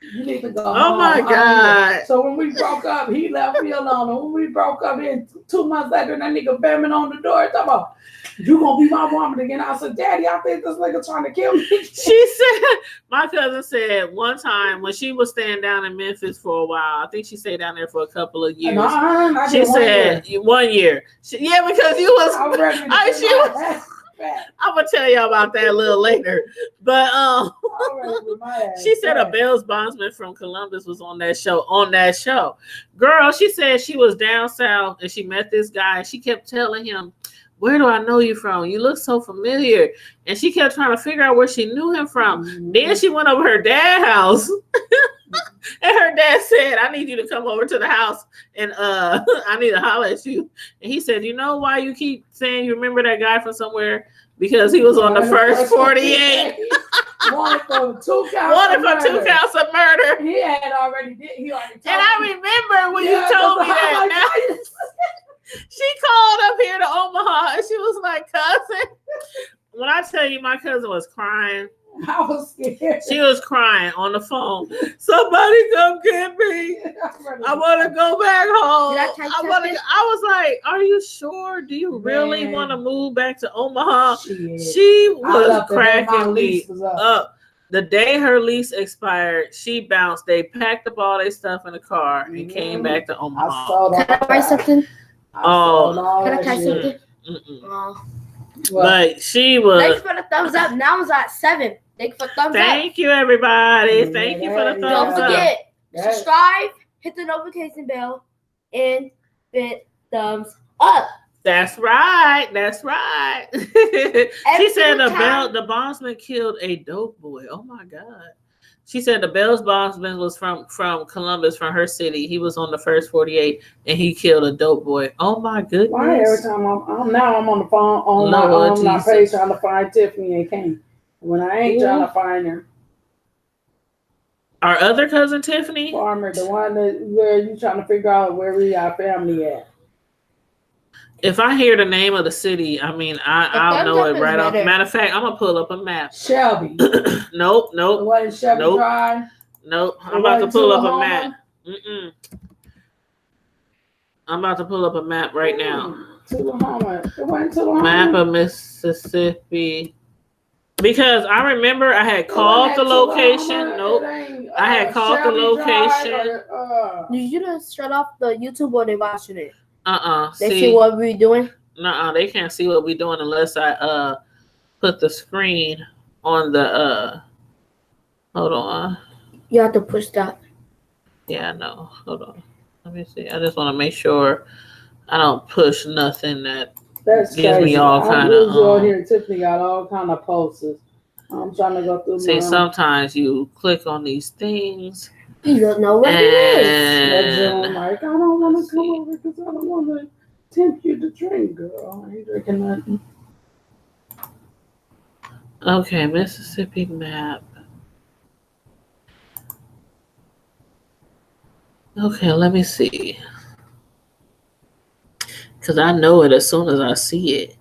you need to go Oh home. my God. So when we broke up, he left me alone. And when we broke up, then 2 months later, that nigga banging on the door, talking about, you gonna be my woman again. I said, Daddy, I think this nigga trying to kill me. She said, my cousin said one time when she was staying down in Memphis for a while, I think she stayed down there for a couple of years. She said 1 year. Yeah, because you was. I'm gonna tell y'all about that a little later. But she said a Bell's bondsman from Columbus was on that show. Girl, she said she was down south and she met this guy and she kept telling him, where do I know you from? You look so familiar. And she kept trying to figure out where she knew him from. Mm-hmm. Then she went over her dad's house. And her dad said, I need you to come over to the house and I need to holler at you. And he said, you know why you keep saying you remember that guy from somewhere? Because he was on the first 48. Wanted for 2 counts of murder. He already told me. I remember when you told me that. She called up here to Omaha and she was like, cousin. When I tell you my cousin was crying. I was scared. She was crying on the phone. Somebody come get me. I want to go back home. I was like, are you sure? Do you really want to move back to Omaha? She was cracking me up. The day her lease expired, she bounced. They packed up all their stuff in the car and came back to I Omaha. sold all Can I buy something? Can I try something? Mm-mm. But she was. Thanks for the thumbs up. Now it's at 7. Thank you for the thumbs up. Thank you, everybody. Thank you for the thumbs Don't up. forget, subscribe, hit the notification bell, and hit thumbs up. That's right. That's right. She said the bondsman killed a dope boy. Oh my God. She said the Bell's bondsman was from Columbus, from her city. He was on the first 48 and he killed a dope boy. Oh my goodness. Why every time I'm on the phone on my page trying to find Tiffany and Kane. When I ain't trying to find her. Our other cousin Tiffany? Farmer, the one where you trying to figure out where we got family at. If I hear the name of the city, I mean, I'll know it right off. Matter of fact, I'm going to pull up a map. Shelby. Nope. The one in Shelby Drive? Nope. I'm about to pull up a map. I'm about to pull up a map right now. Map of Mississippi. Because I remember I had called the location. Nope. I had called the location. Did you just shut off the YouTube or they watching it? They see what we're doing? They can't see what we're doing unless I put the screen on the hold on. You have to push that. Yeah, I know. Hold on. Let me see. I just want to make sure I don't push nothing that gives me all kind of here Tiffany got all kind of posters. I'm trying to go through. See, sometimes you click on these things. You don't know what it is. I'm like, I don't want to come over because I don't want to tempt you to drink, girl. I ain't drinking nothing. Okay, Mississippi map. Okay, let me see. Because I know it as soon as I see it.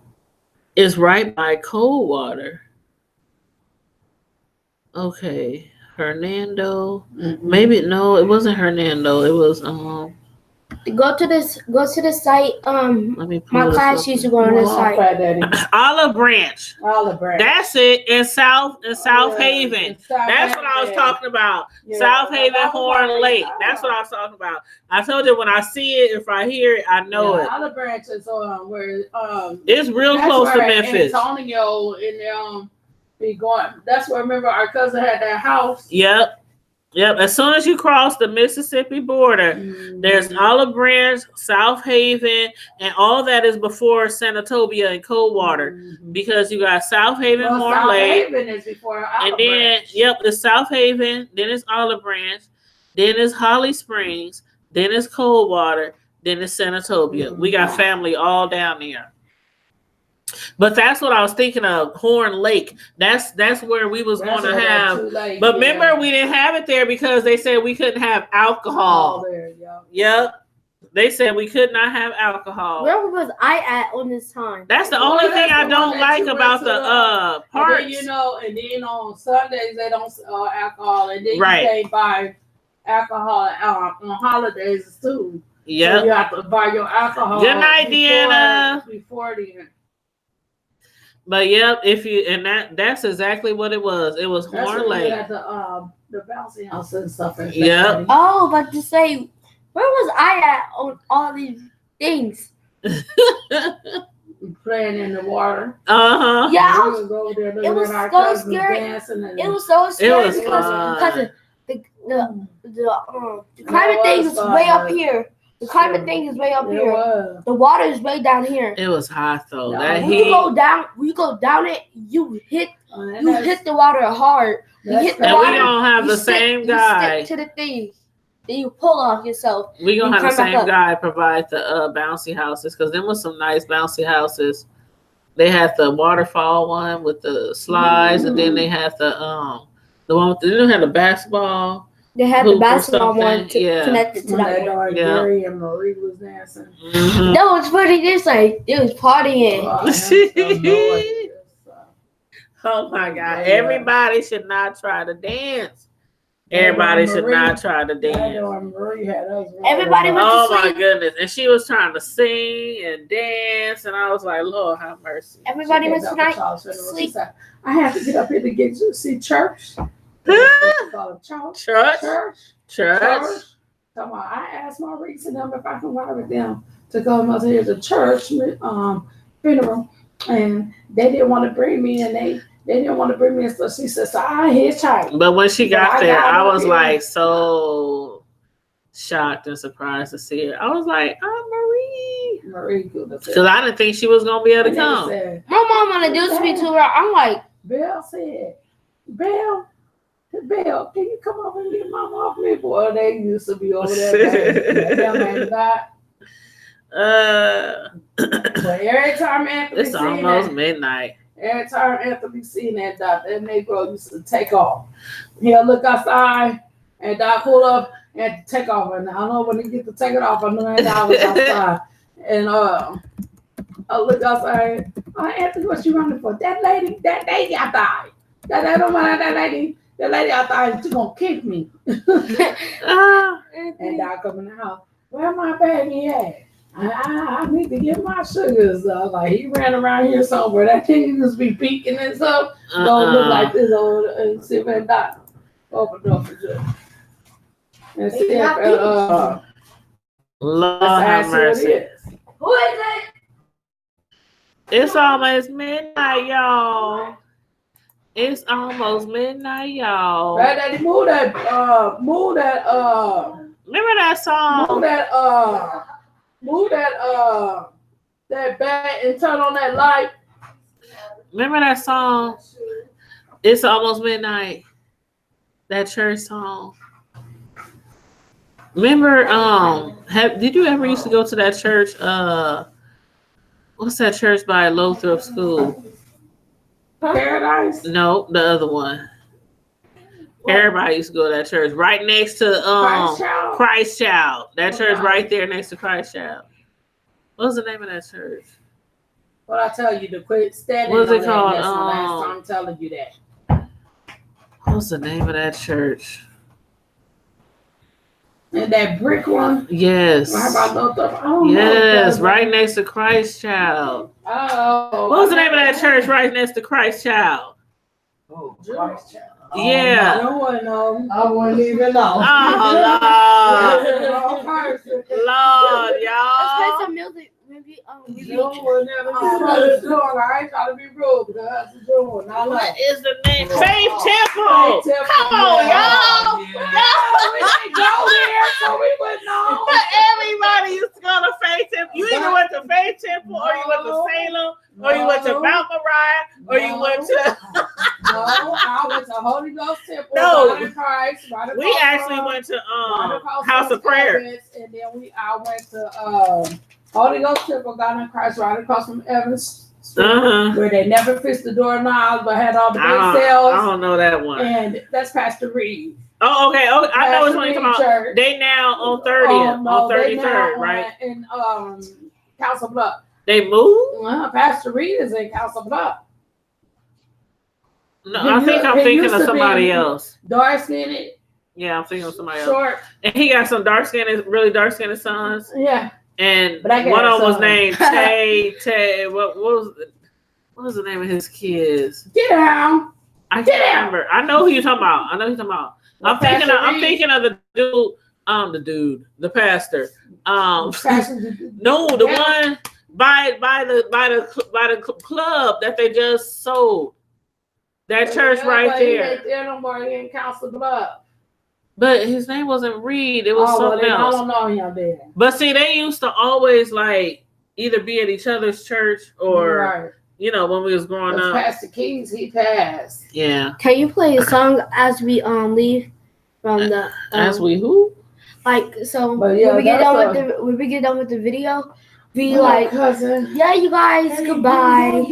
It's right by Coldwater. Okay. Hernando. Maybe no, it wasn't Hernando. It was Go to this site. Let me pull my class used to go on this site. Olive Branch. That's it. In South Haven. In That's what I was talking about. Yeah. South Haven Horn Lake. That's what I was talking about. I told you when I see it, if I hear it, I know it. Olive Branch is where it's real close to Memphis. Antonio and be going. That's where, remember, our cousin had that house. Yep. As soon as you cross the Mississippi border, there's Olive Branch, South Haven, and all that is before Senatobia and Coldwater, because you got South Haven, Horn Lake. Haven is before Olive Branch. It's South Haven, then it's Olive Branch, then it's Holly Springs, then it's Coldwater, then it's Senatobia. We got family all down there. But that's what I was thinking of, Horn Lake. That's where we was going to have. But remember, we didn't have it there because they said we couldn't have alcohol. Yep. They said we could not have alcohol. Where was I at on this time? That's the only thing I don't like about the parks. And then on Sundays they don't sell alcohol, and then you can't buy alcohol on holidays too. Yeah. So you have to buy your alcohol. Good night, Deanna. Before the. But that's exactly what it was. It was Horn Lake. At the bouncy house and stuff. Yep. Oh, but to say, where was I at on all these things? Playing in the water. Yeah, it was so scary. It was so scary because the climate thing is way up here. The climate thing is way up here. The water is way down here. It was hot though. When you go down it, you hit the water hard. You hit the water. We don't have the same guy. You stick to the thing. Then you pull off yourself. We gonna have the same guy provide the bouncy houses, because them was some nice bouncy houses. They had the waterfall one with the slides, and then they had the one with they had the basketball. They had the basketball one connected to that one. Gary and Marie was dancing. That was funny. They was partying. Oh my God! Everybody should not try to dance. Everybody should not try to dance. Everybody was oh my goodness! And she was trying to sing and dance, and I was like, Lord have mercy. Everybody was tonight sleep. I have to get up here to get to see church. Church. Come on, I asked Maurice and them if I can ride with them to go to the church funeral, and they didn't want to bring me, and they didn't want to bring me. So she said, "So I hitchhiked." But when she got there, I was like so shocked and surprised to see her. I was like, "Oh, Marie," because I didn't think she was gonna be able to come. My mom wanna do me too. I'm like, Belle said, Belle, can you come over and get mama off me? Boy, they used to be over there. That man died. But every time Anthony it's almost midnight. Every time Anthony seen that Doc, that Negro used to take off. He'll look outside and Doc pull up and take off. And I don't know when he get to take it off. I know that I was outside. And I look outside. Oh, Anthony, what you running for? That lady outside. That lady outside, she's gonna kick me. And Doc come in the house. Where my baby at? I need to get my sugars. Like he ran around here somewhere. That thing used to be peeking and stuff. Don't look like this old and see if Doc open up for just. And see if Lord have mercy. who is it? It's almost midnight, y'all. It's almost midnight, y'all. Right, Daddy, move that. Remember that song? Move that bat and turn on that light. Remember that song? It's almost midnight. That church song. Remember, did you ever used to go to that church? What's that church by Lothrop School? Paradise? No, the other one. What? Everybody used to go to that church right next to Christ Child. That church right there next to Christ Child. What's the name of that church? Well, I tell you to quit standing. What's it called? That's the last time I'm telling you that. What's the name of that church? And that brick one? Yes. Yes, right next to Christ Child. Oh. What was the name of that church right next to Christ Child? Oh, Christ Child. Yeah. No one knows. I wouldn't even know. Oh, Lord, y'all. Let's play some music. Maybe no one ever I ain't trying to be rude, but that's the doing. What is the name? Faith Temple. Come on, y'all. We didn't go there, so we wouldn't know. But everybody used to go to Faith Temple. You either went to Faith Temple, or you went to Salem, or you went to Mount Moriah, or you went to. No, I went to Holy Ghost Temple. No, Christ, we actually went to House of Prayer, and then I went to Holy Ghost Temple, God in Christ, right across from Evans, where they never fixed the doorknobs but had all the big cells. I don't know that one. And that's Pastor Reed. Oh, okay. Oh, I know which one you're talking about. They now on 30th, on 33rd, right? In Council Bluff. They moved? Pastor Reed is in Council Bluff. No, I think I'm thinking of somebody else. Dark skinned. Yeah, I'm thinking of somebody else. And he got some really dark skinned sons. Yeah. And one of them was named Tay. What was the name of his kids? Get down. I can't remember. I know who you're talking about. I'm thinking of the dude, the pastor. No, the one by the club that they just sold. That church right there. They're no more in Council Bluff. But his name wasn't Reed. It was something else. I don't know him there. But see, they used to always like either be at each other's church or when we was growing up. Pastor Kings, he passed. Yeah. Can you play a song as we leave from the as we who? Like so when we get done with the video, be like, cousin. Yeah, you guys, goodbye.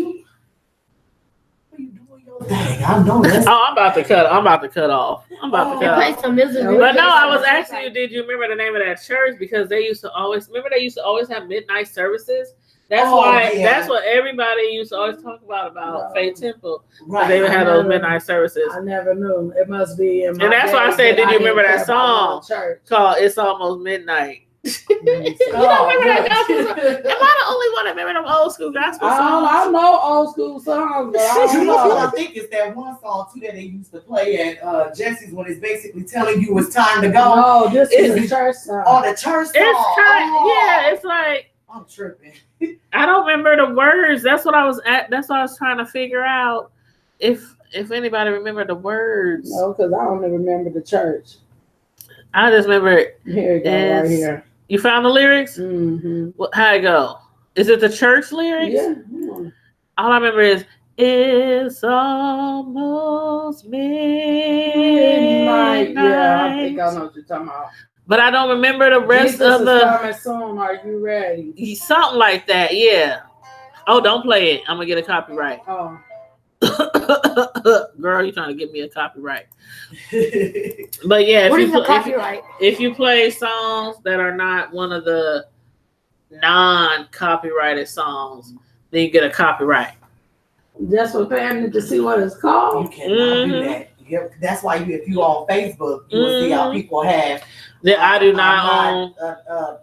Dang, I know this. I'm about to cut off. Play some music. But no, I was asking you, did you remember the name of that church? Because they used to always have midnight services. That's that's what everybody used to always talk about Faith Temple. Right. They would have those midnight services. I never knew. It must be in my And that's why I said, did you remember that song called It's Almost Midnight? You don't remember that gospel song? Am I the only one remember them old school gospel songs. I know old school songs, but I don't know. I think it's that one song too that they used to play at Jesse's when it's basically telling you it's time to go. No, this is the church song. Oh, the church song. Yeah, it's like I'm tripping. I don't remember the words. That's what I was trying to figure out if anybody remember the words. No, because I don't remember the church. I just remember it. Here you go, right here. You found the lyrics? Mm-hmm. How'd it go? Is it the church lyrics? Yeah. All I remember is it's almost midnight. Yeah, I think I know what you're talking about. But I don't remember the rest Jesus of is coming soon. Are you ready? something like that. Yeah. Oh, don't play it. I'm gonna get a copyright. Oh. Girl, you trying to get me a copyright? But yeah, What is a copyright? if you play songs that are not one of the non-copyrighted songs, then you get a copyright. Just for family to see what it's called. You cannot do that. Yep. That's why if you on Facebook, you will see how people have that I do not own.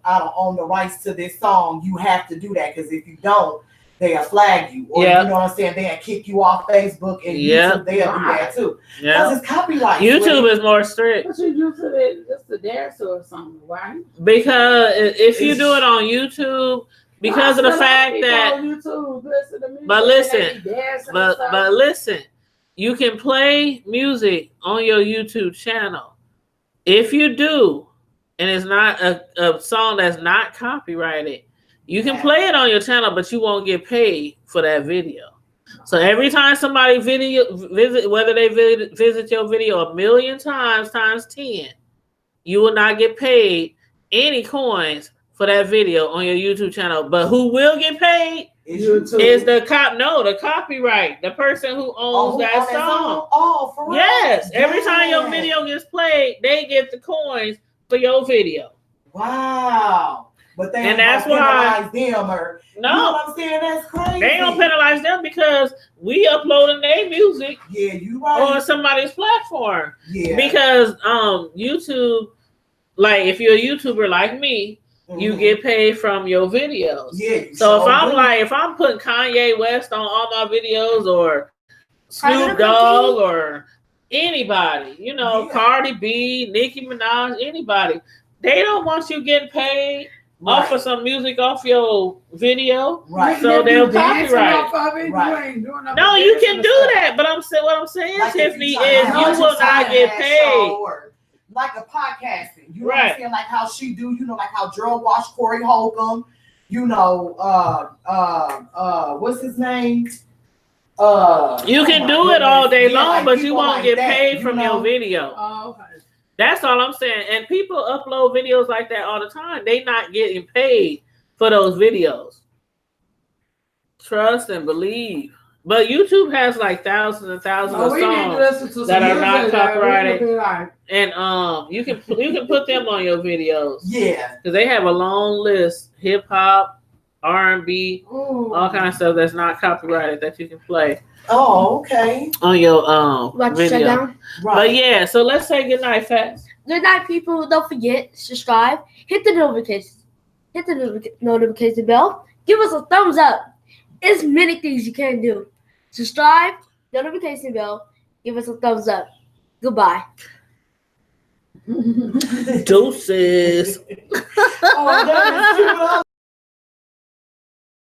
I don't own the rights to this song. You have to do that because if you don't, they'll flag you, or you know what I'm saying, they'll kick you off Facebook and YouTube. They'll do that too. Because it's copyright. YouTube is more strict. But you use it just to dance or something, right? Because if you do it on YouTube, because of the fact that, but listen, you can play music on your YouTube channel. If you do, and it's not a song that's not copyrighted, you can play it on your channel, but you won't get paid for that video. So every time somebody visit, whether they visit your video 1,000,000 times 10, you will not get paid any coins for that video on your YouTube channel. But who will get paid is the copyright, the person who owns that song. Oh, for real? Yes, every time your video gets played, they get the coins for your video. Wow. But they and that's why them or no, you know what I'm saying? That's crazy. They don't penalize them because we uploading their music on somebody's platform. Yeah. Because YouTube, like if you're a YouTuber like me, you get paid from your videos. Yeah. So if I'm putting Kanye West on all my videos or Snoop Dogg or anybody, Cardi B, Nicki Minaj, anybody, they don't want you getting paid. Off of some music off your video, right? So they'll copyright. Right. No, you can do that, but what I'm saying, like Tiffany, is you will not get paid. Like a podcasting, you know what I'm saying? Like how she do, like how Drill Wash Corey Holcomb, what's his name? You can do it all day long, but you won't get paid from your video. Oh, okay. That's all I'm saying. And people upload videos like that all the time. They not getting paid for those videos. Trust and believe. But YouTube has like thousands and thousands of songs that are not copyrighted. And you can put them on your videos. Yeah. Because they have a long list. Hip hop, R&B, all kinds of stuff that's not copyrighted that you can play. Oh, okay. On your video. Right. But yeah, so let's say good night, Fats. Good night, people. Don't forget, subscribe, hit the notification bell, give us a thumbs up. There's many things you can do. Subscribe, notification bell, give us a thumbs up. Goodbye. Deuces. Oh, that is cute.